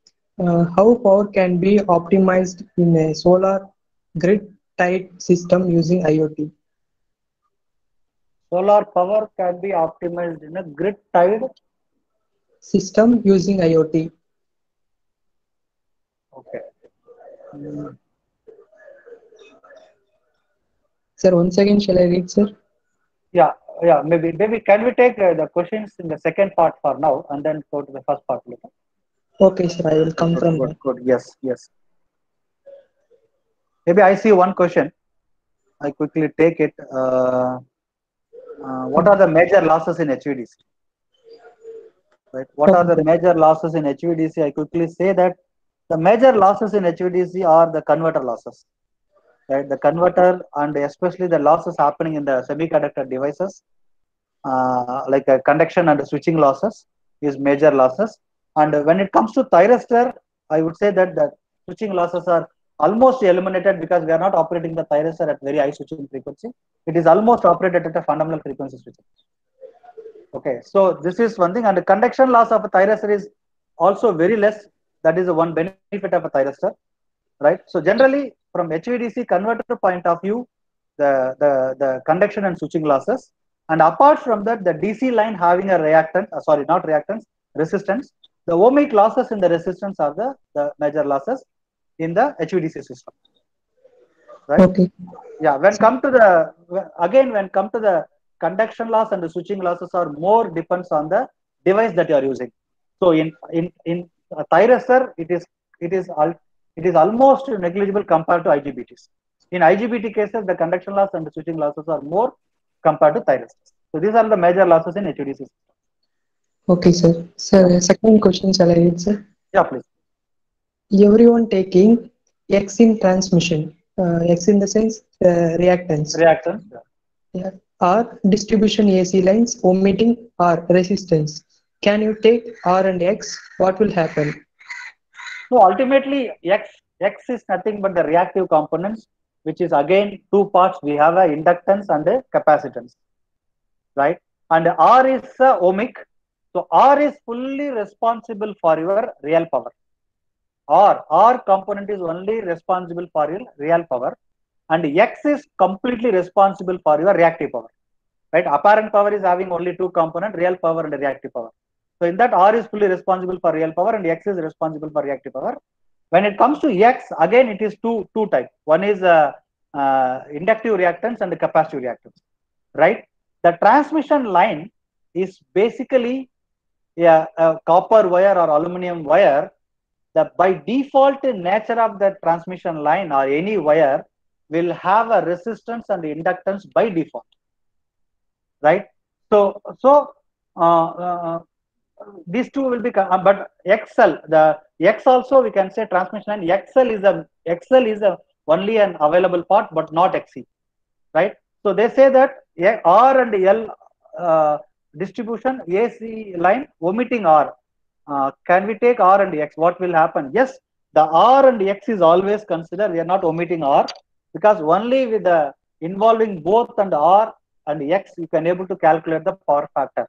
how power can be optimized in a solar grid-tied system using IoT? Solar power can be optimized in a grid-tied. System using IoT. Okay. Mm, Sir, once again, shall I read, sir? Yeah, yeah. Maybe can we take the questions in the second part for now and then go to the first part later? Okay, sir, I will come Good, from good, there. good. Yes, yes. Maybe I see one question. I quickly take it. What are the major losses in HVDC? Right. What are Okay, the sir. major losses in HVDC? I quickly say that the major losses in HVDC are the converter losses. Right. The converter and especially the losses happening in the semiconductor devices, like conduction and switching losses, is major losses. And when it comes to thyristor, I would say that the switching losses are almost eliminated because we are not operating the thyristor at very high switching frequency. It is almost operated at a fundamental frequency switching. Okay, so this is one thing, and the conduction loss of a thyristor is also very less. That is the one benefit of a thyristor, right? So generally, from HVDC converter point of view, the conduction and switching losses, and apart from that, the DC line having a reactant, sorry, not reactance, resistance. The ohmic losses in the resistance are the major losses in the HVDC system, right? Okay. Yeah, when come to the again when come to the conduction loss and the switching losses are more depends on the device that you are using. So in a thyristor, it is almost negligible compared to IGBTs. In IGBT cases, the conduction loss and the switching losses are more compared to thyristors. So these are the major losses in HVDC. Okay, sir. Sir, second question, shall I read, sir? Yeah, please. Everyone taking X in transmission, X in the sense reactance, Reactance. yeah, or distribution AC lines omitting R resistance. Can you take R and X? What will happen? So ultimately, X is nothing but the reactive components, which is again two parts. We have a inductance and a capacitance, right? And R is ohmic. So R is fully responsible for your real power. R component is only responsible for your real power, and X is completely responsible for your reactive power. Right? Apparent power is having only two components, real power and reactive power. So in that, R is fully responsible for real power and X is responsible for reactive power. When it comes to X, again it is two types. One is inductive reactance and capacitive reactance. Right? The transmission line is basically a copper wire or aluminum wire. The by default nature of the transmission line or any wire will have a resistance and inductance by default. Right? So these two will be, but XL, the X also we can say transmission line. XL is a only an available part, but not XC, right? So they say that R and L distribution AC line omitting R. Can we take R and X? What will happen? Yes, the R and X is always considered. We are not omitting R because only with the involving both and R and X you can able to calculate the power factor,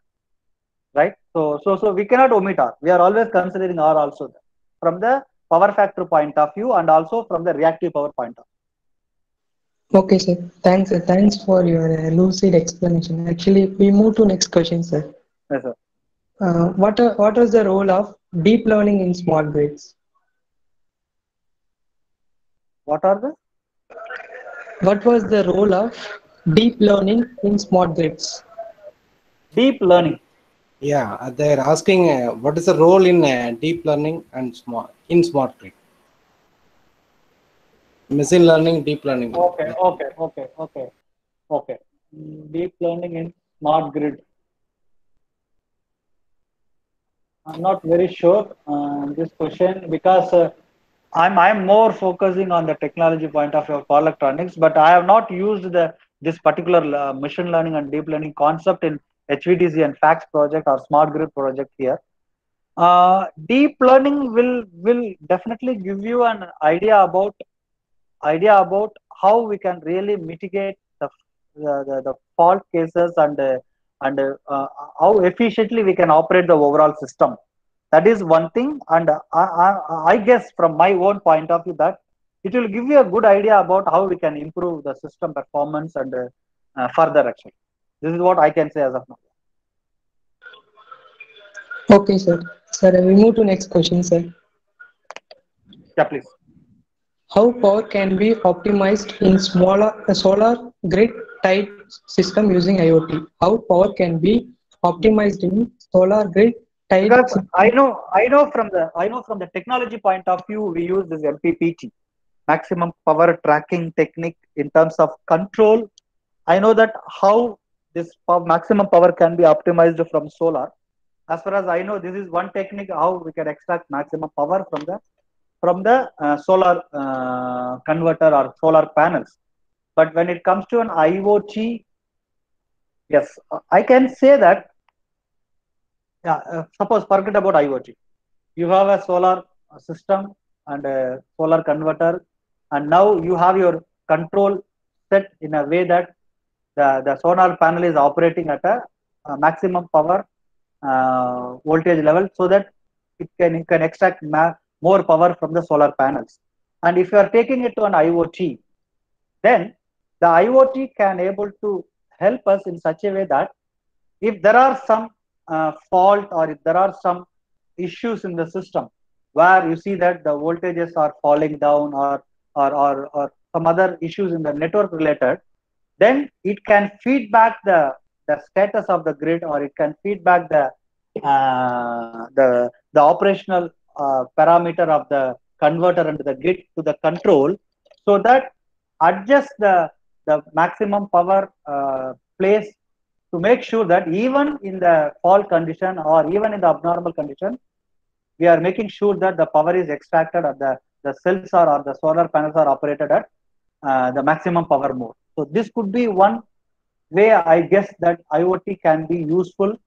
right? So we cannot omit R. We are always considering R also from the power factor point of view and also from the reactive power point of view. Okay, sir. Thanks, sir. Thanks for your lucid explanation. Actually, we move to next question, sir. Yes, sir. What was the role of deep learning in smart grids? What are the? What was the role of deep learning in smart grids? Deep learning. Yeah, they're asking what is the role in deep learning and smart grid? Machine learning, deep learning. Okay. Deep learning in smart grid. I'm not very sure this question because I'm more focusing on the technology point of view of power electronics, but I have not used this particular machine learning and deep learning concept in HVDC and FACS project or smart grid project here. Deep learning will definitely give you an idea about how we can really mitigate the fault cases and how efficiently we can operate the overall system. That is one thing, and I guess from my own point of view that it will give you a good idea about how we can improve the system performance and further actually. This is what I can say as of now. Okay, sir. Sir, we move to next question, sir. Yeah, please. How power can be optimized in a solar grid tied system using IoT? How power can be optimized in solar grid tied Because system? I know from the technology point of view, we use this MPPT, maximum power tracking technique in terms of control. I know that how this maximum power can be optimized from solar. As far as I know, this is one technique how we can extract maximum power from the solar converter or solar panels. But when it comes to an IoT, yes, I can say that. Yeah, suppose forget about IoT. You have a solar system and a solar converter, and now you have your control set in a way that the solar panel is operating at a maximum power voltage level, so that you can extract more power from the solar panels. And if you are taking it to an IoT, then the IoT can able to help us in such a way that if there are some fault or if there are some issues in the system where you see that the voltages are falling down or some other issues in the network related, then it can feedback the status of the grid, or it can feedback the operational parameter of the converter and the grid to the control, so that adjust the maximum power place, to make sure that even in the fault condition or even in the abnormal condition, we are making sure that the power is extracted or the cells or the solar panels are operated at the maximum power mode. So this could be one way I guess that IoT can be useful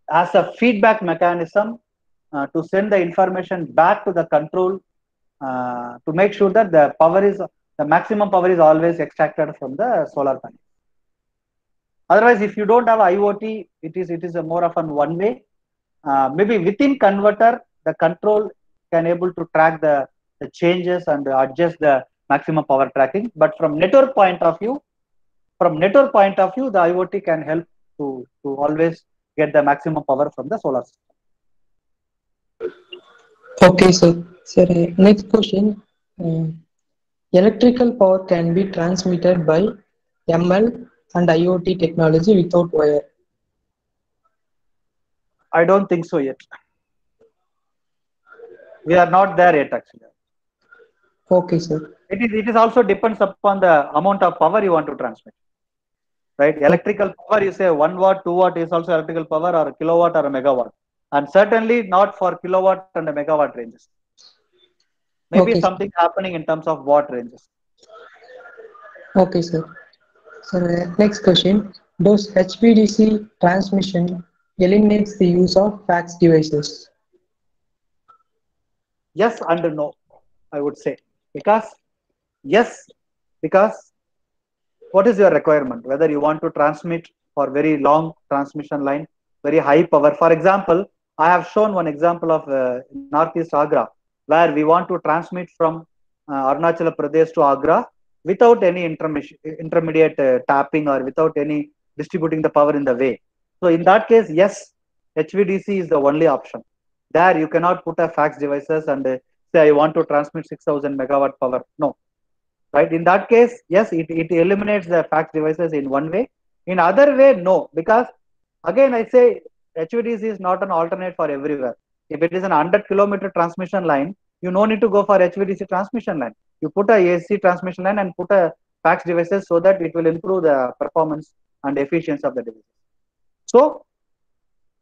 as a feedback mechanism to send the information back to the control to make sure that the maximum power is always extracted from the solar panel. Otherwise, if you don't have IoT, it is a more of an one way. Maybe within converter, the control can able to track the changes and adjust the maximum power tracking. But from network point of view, the IoT can help to always get the maximum power from the solar system. Okay, sir. Sir, next question. Electrical power can be transmitted by ML and IoT technology without wire. I don't think so yet. We are not there yet, actually. Okay, sir. It is also depends upon the amount of power you want to transmit. Right? Electrical power, you say 1 watt, 2 watt is also electrical power, or a kilowatt or a megawatt. And certainly not for kilowatt and a megawatt ranges. Maybe Okay, something happening in terms of watt ranges. Okay, sir. Sir, next question. Does HVDC transmission eliminates the use of fax devices? Yes and no, I would say. Yes, because what is your requirement? Whether you want to transmit for very long transmission line, very high power. For example, I have shown one example of Northeast Agra, where we want to transmit from Arunachal Pradesh to Agra without any intermediate tapping or without any distributing the power in the way. So in that case, yes, HVDC is the only option. There you cannot put a fax devices and say I want to transmit 6,000 megawatt power. No, right? In that case, yes, it eliminates the fax devices in one way. In other way, no, because again I say HVDC is not an alternate for everywhere. If it is an 100-kilometer transmission line, you no need to go for HVDC transmission line. You put a AC transmission line and put a fax devices, so that it will improve the performance and efficiency of the device. So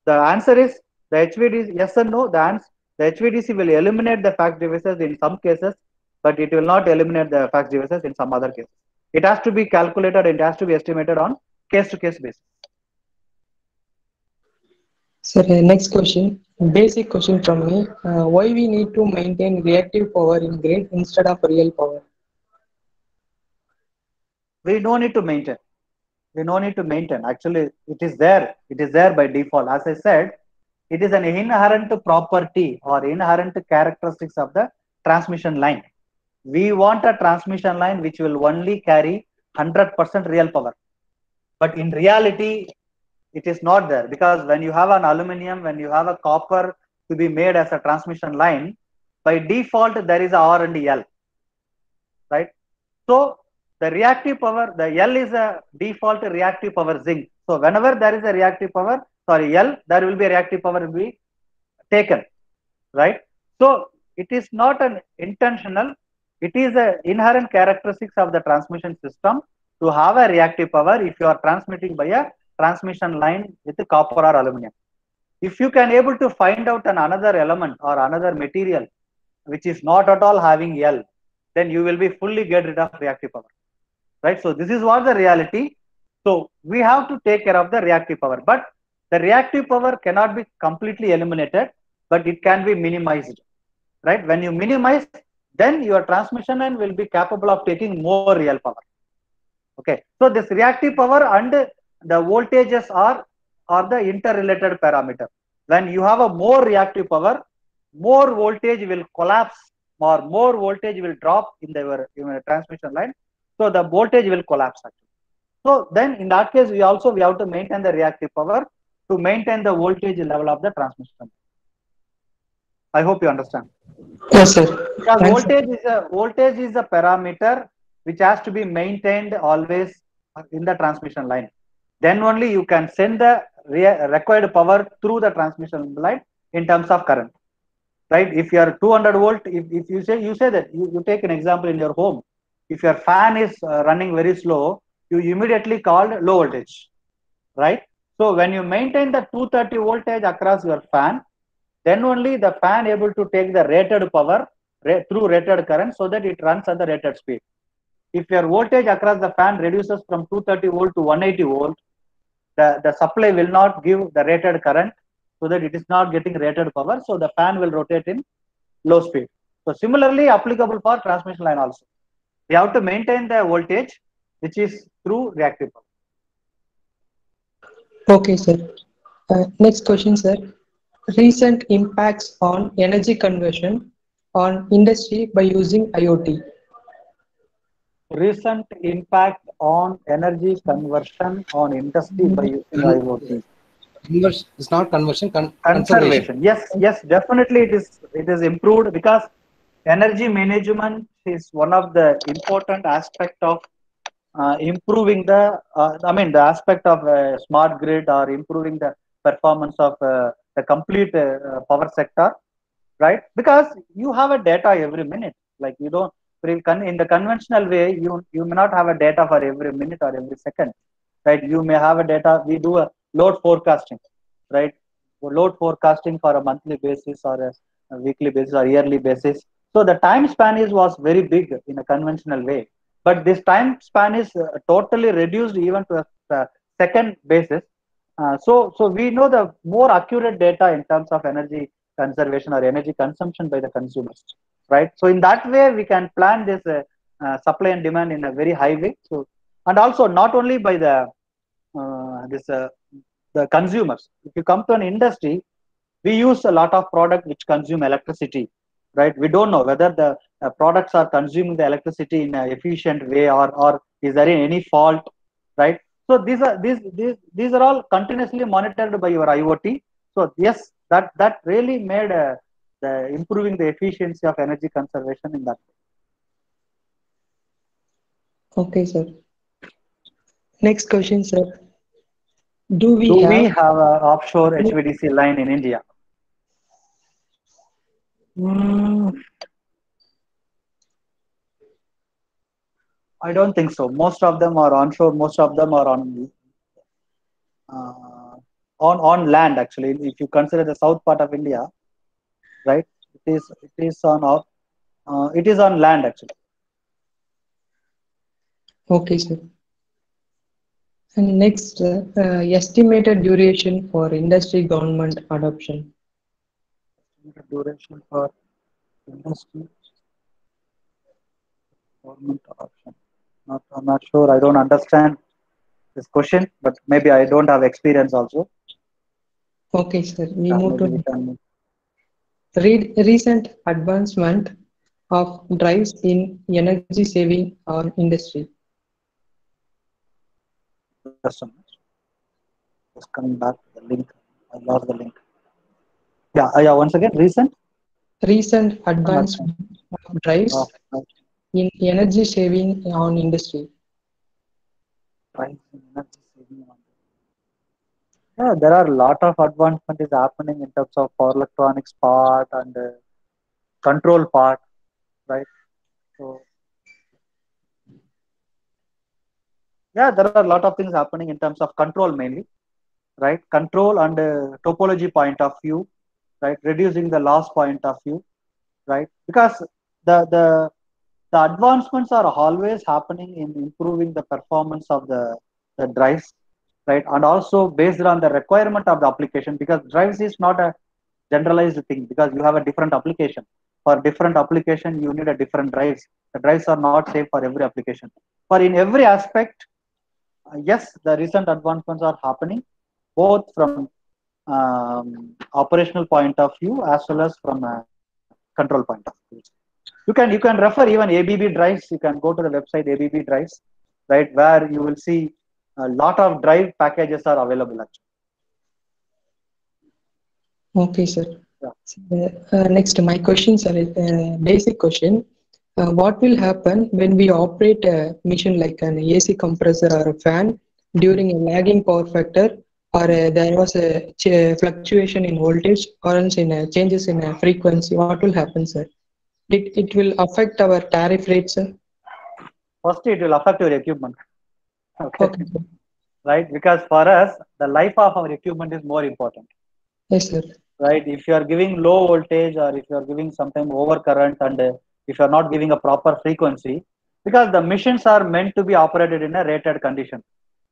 the answer is the HVDC, yes and no. The HVDC will eliminate the fax devices in some cases, but it will not eliminate the fax devices in some other cases. It has to be calculated, it has to be estimated on case-to-case basis. Sir, next question. Basic question from me. Why we need to maintain reactive power in grid instead of real power? We don't need to maintain. We no need to maintain. Actually, it is there. It is there by default. As I said, it is an inherent property or inherent characteristics of the transmission line. We want a transmission line which will only carry 100% real power. But in reality, it is not there, because when you have an aluminum, when you have a copper to be made as a transmission line, by default there is a R and L, right? So the reactive power, the L is a default reactive power zinc. So whenever there is a reactive power, sorry, L, there will be a reactive power will be taken, right? So it is not an intentional, it is a inherent characteristics of the transmission system to have a reactive power if you are transmitting by a transmission line with copper or aluminum. If you can able to find out another element or another material which is not at all having L, then you will be fully get rid of reactive power, right? So this is what the reality. So we have to take care of the reactive power, but the reactive power cannot be completely eliminated, but it can be minimized, right? When you minimize, then your transmission line will be capable of taking more real power. Okay, so this reactive power and the voltages are the interrelated parameter. When you have a more reactive power, more voltage will collapse or more voltage will drop in the transmission line. So the voltage will collapse actually. So then in that case, we have to maintain the reactive power to maintain the voltage level of the transmission. I hope you understand. Yes, sir. Because Thanks. voltage is a parameter which has to be maintained always in the transmission line. Then only you can send the required power through the transmission line in terms of current, right? If you are 200 volt, if you say that you take an example in your home, if your fan is running very slow, you immediately called low voltage, right? So when you maintain the 230 voltage across your fan, then only the fan able to take the rated power through rated current so that it runs at the rated speed. If your voltage across the fan reduces from 230 volt to 180 volt, the supply will not give the rated current so that it is not getting rated power. So the fan will rotate in low speed. So similarly applicable for transmission line also. We have to maintain the voltage which is through reactive power. Okay, sir. Next question, sir. Recent impacts on energy conversion on industry by using IoT. Recent impact on energy conversion on industry by using IoT. It's not conversion, Conservation. Yes, definitely it is improved, because energy management is one of the important aspect of improving the the aspect of smart grid or improving the performance of the complete power sector, right? Because you have a data every minute. Like you don't in the conventional way, you may not have a data for every minute or every second, right? You may have a data. We do a load forecasting, right? Load forecasting for a monthly basis or a weekly basis or yearly basis. So the time span was very big in a conventional way, but this time span is totally reduced even to a second basis. So we know the more accurate data in terms of energy conservation or energy consumption by the consumers, right? So in that way we can plan this supply and demand in a very high way. So, and also not only by the the consumers. If you come to an industry, we use a lot of product which consume electricity, right? We don't know whether the products are consuming the electricity in an efficient way or is there any fault, right? So these are all continuously monitored by your IoT. So yes, that really made the improving the efficiency of energy conservation in that way. Okay, sir. Next question, sir. Do we have an offshore HVDC line in India? I don't think so. Most of them are onshore. Most of them are on land. Actually, if you consider the south part of India, right? It is on land actually. Okay, sir. And next, estimated duration for industry government adoption. Duration for industry, government option. I'm not sure. I don't understand this question, but maybe I don't have experience also. Okay, sir. We move Maybe we to can recent advancement of drives in energy saving on industry. just a minute. Just coming back to the link. I lost the link. Yeah. Once again, Recent advancement of drives of in energy saving on industry. price in energy saving. Yeah, there are a lot of advancement is happening in terms of power electronics part and control part, right? So yeah, there are a lot of things happening in terms of control mainly, right? Control and topology point of view, right? Reducing the loss point of view, right? Because the the the advancements are always happening in improving the performance of the drives, right? And also based on the requirement of the application, because drives is not a generalized thing, because you have a different application. For different application, you need a different drives. The drives are not same for every application. For in every aspect, yes, the recent advancements are happening, both from operational point of view as well as from a control point of view. You can refer even ABB drives. You can go to the website ABB drives, right, where you will see a lot of drive packages are available actually. Okay, sir. Yeah. Next, my questions are basic question. What will happen when we operate a machine like an AC compressor or a fan during a lagging power factor, or there was a fluctuation in voltage, or else in changes in frequency? What will happen, sir? It will affect our tariff rates, sir? First, it will affect your equipment. Okay. Okay, sir. Right? Because for us, the life of our equipment is more important. Yes, sir. Right? If you are giving low voltage, or if you are giving sometime over current, and if you are not giving a proper frequency, because the machines are meant to be operated in a rated condition,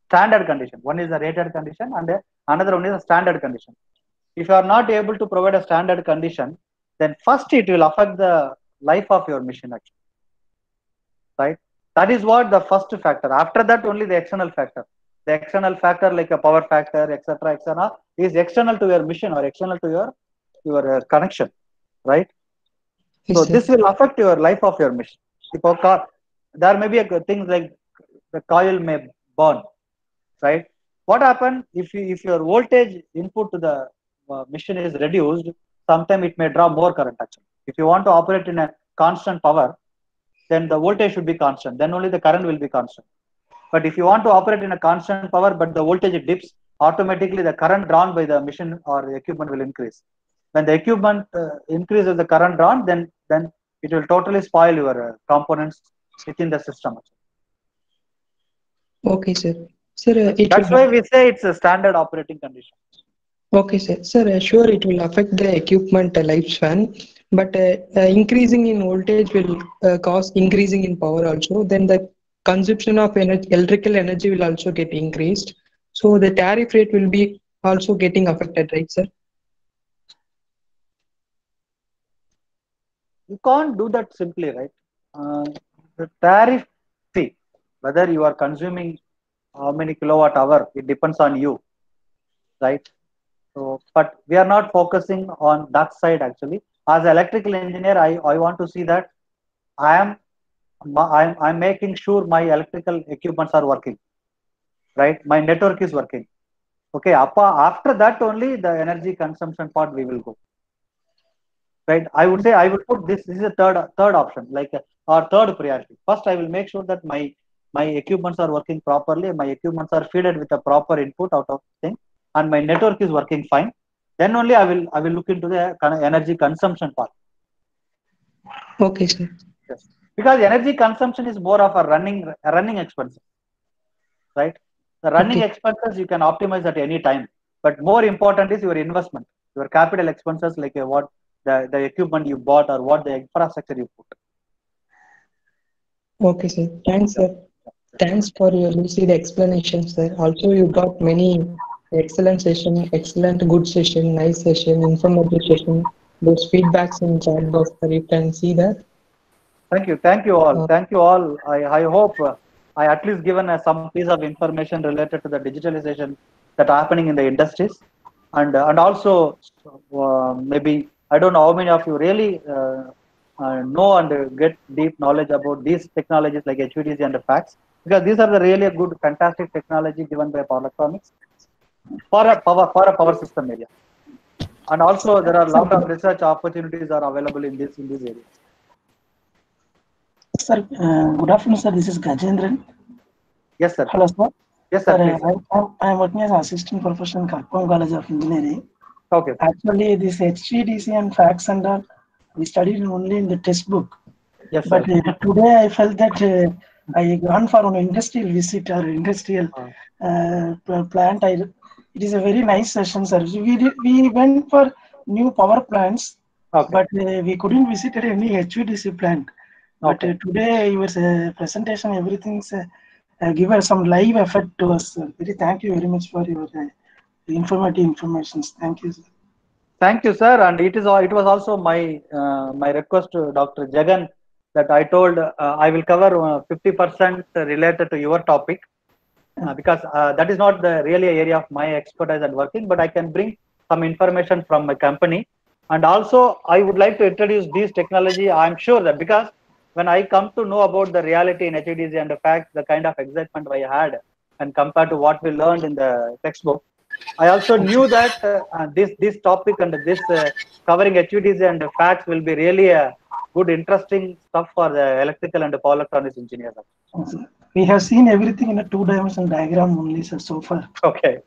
standard condition. One is the rated condition, and another one is a standard condition. If you are not able to provide a standard condition, then first it will affect the life of your machine actually. Right? That is what the first factor. After that, only the external factor. The external factor like a power factor, etc., is external to your machine or external to your connection, right? Yes, So sir. this will affect your life of your machine. If a car, there may be things like the coil may burn, right? What happens if your voltage input to the machine is reduced? Sometimes it may draw more current actually. If you want to operate in a constant power, then the voltage should be constant. Then only the current will be constant. But if you want to operate in a constant power, but the voltage dips, automatically the current drawn by the machine or the equipment will increase. When the equipment increases the current drawn, then it will totally spoil your components within the system. Okay, sir. Sir, That's why we say it's a standard operating condition. Okay, sir. Sir, sure, it will affect the equipment lifespan, but increasing in voltage will cause increasing in power also. Then the consumption of electrical energy will also get increased. So the tariff rate will be also getting affected, right, sir? You can't do that simply, right? The tariff, see, whether you are consuming how many kilowatt hour, it depends on you, right? So, but we are not focusing on that side actually. As an electrical engineer, I want to see that I'm making sure my electrical equipments are working, right? My network is working. Okay, after that only the energy consumption part we will go. Right? I would say I will put this is a third option, like our third priority. First, I will make sure that my equipments are working properly, my equipments are fed with a proper input out of thing, and my network is working fine. Then only I will look into the kind of energy consumption part. Okay, sir. Yes. Because energy consumption is more of a running expense, right? The running expenses you can optimize at any time, but more important is your investment, your capital expenses, like what the equipment you bought or what the infrastructure you put. Okay, sir. Thanks, sir. Thanks for your lucid explanation, sir. Also, you got many excellent session, excellent good session, nice session, informative session. those feedbacks in chat box, sir. You can see that. Thank you all. Uh, Thank you all. I hope I at least given some piece of information related to the digitalization that are happening in the industries, and also maybe I don't know how many of you really know and get deep knowledge about these technologies like HVDC and the facts, because these are the really good, fantastic technology given by power electronics for a power system area, and also there are a lot of research opportunities are available in these areas. Sir, good afternoon, sir. This is Gajendran. Yes, sir. Hello, sir. Yes, sir. Sir, Please. I'm working as assistant professor in Karpam College of Engineering. Okay. Actually, this HVDC and facts and all, we studied only in the textbook. Yes, But sir. today I felt that I gone for an industrial visit or industrial plant. It is a very nice session, sir. We went for new power plants, Okay. but we couldn't visit any HVDC plant. But Okay. today your presentation, everything's give us some live effect to us. Very thank you very much for your informative informations. Thank you, sir. Thank you, sir. And it was also my my request to Dr. Jagan that I told I will cover 50% related to your topic because that is not the really area of my expertise and working, but I can bring some information from my company. And also, I would like to introduce this technology. I'm sure that because when I come to know about the reality in HVDC and the facts, the kind of excitement I had, and compared to what we learned in the textbook, I also knew that this topic and this covering HVDC and the facts will be really a good, interesting stuff for the electrical and the power electronics engineers. We have seen everything in a two-dimensional diagram only, sir, so far. Okay.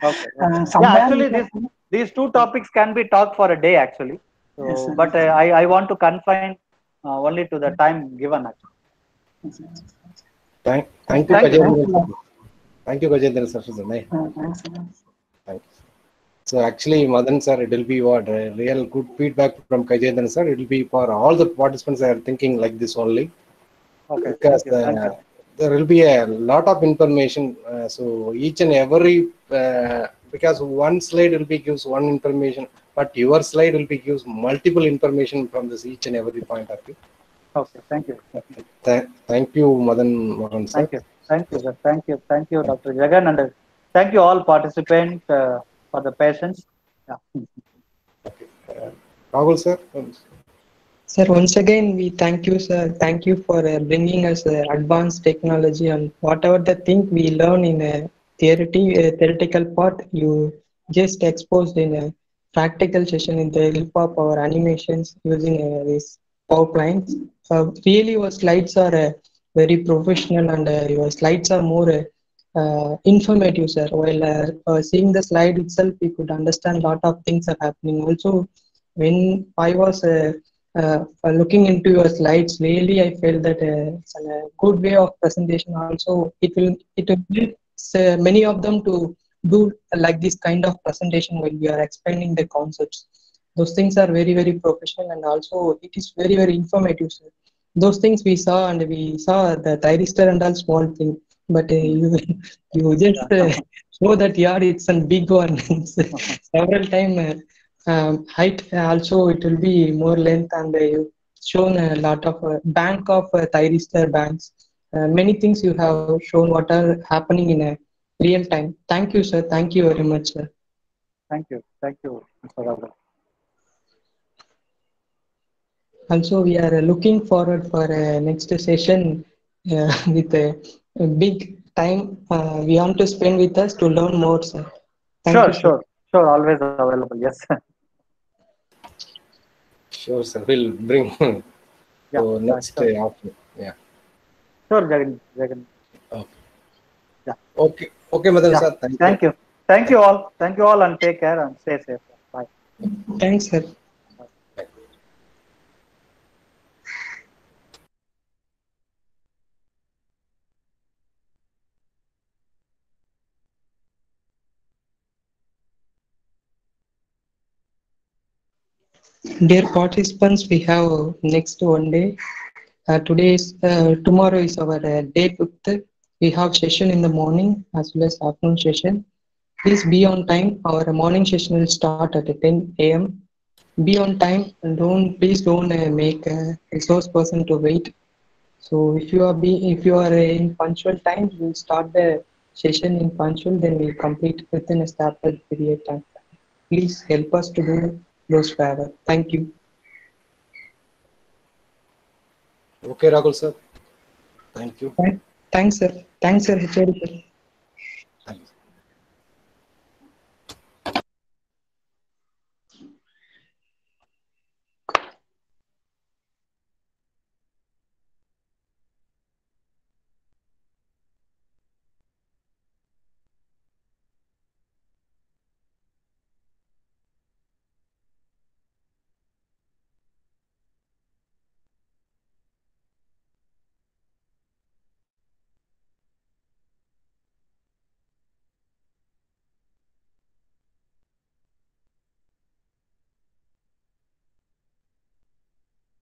Okay. Somewhere actually, these two topics can be talked for a day, actually. So, yes, sir. but I want to confine only to the time given. Actually. Thank you, Thank Gajendran. Thank you, Gajendran sir. Thanks, sir. Thanks. So actually, Madan sir, it will be what real good feedback from Gajendran sir. It will be for all the participants that are thinking like this only. Okay. Because Thank you. there will be a lot of information. So each and every because one slide will be gives one information, but your slide will be gives multiple information from this each and every point of view. Okay. Thank you. Thank you, Madan sir. Thank you. Thank you, sir. Thank you, Dr. Jagan, and thank you all participants for the patience. Yeah. Okay. Rahul sir. Sir, once again, we thank you, sir. Thank you for bringing us advanced technology and whatever the thing we learn in a theoretical part, you just exposed in a practical session in the help of our animations using these PowerPoints. Really, your slides are very professional and your slides are more informative, sir. While seeing the slide itself, we could understand a lot of things are happening. Also, when I was looking into your slides, really I felt that it's a good way of presentation. Also, it will help many of them to do like this kind of presentation when we are explaining the concepts. Those things are very professional, and also it is very informative, sir. Those things we saw, and we saw the thyristor and all small thing, but you just show that it's a big one. Several time. Height also it will be more length, and you've shown a lot of bank of thyristor banks. Many things you have shown what are happening in a real time. Thank you, sir. Thank you very much, sir. Thank you, Mr. Raghav. Also, we are looking forward for next session with a big time we want to spend with us to learn more, sir. Thank you, sir. Sure. Always available. Yes. Sure, sir. We'll bring so next sure. afternoon. Yeah. Sure, Jagan. Okay. Yeah. Okay, Madan sir. Thank you. Thank you all, and take care and stay safe. Bye. Thanks, sir. Dear participants, we have next one day. Tomorrow is our day 5th. We have session in the morning as well as afternoon session. Please be on time. Our morning session will start at 10 a.m. be on time and please don't make a resource person to wait. So if you are in punctual time, we'll start the session in punctual, then we'll complete within a started period time. Please help us to do those favor. Thank you. Okay, Rahul sir. Thank you. Thanks, sir. Thanks, sir. HOD, sir.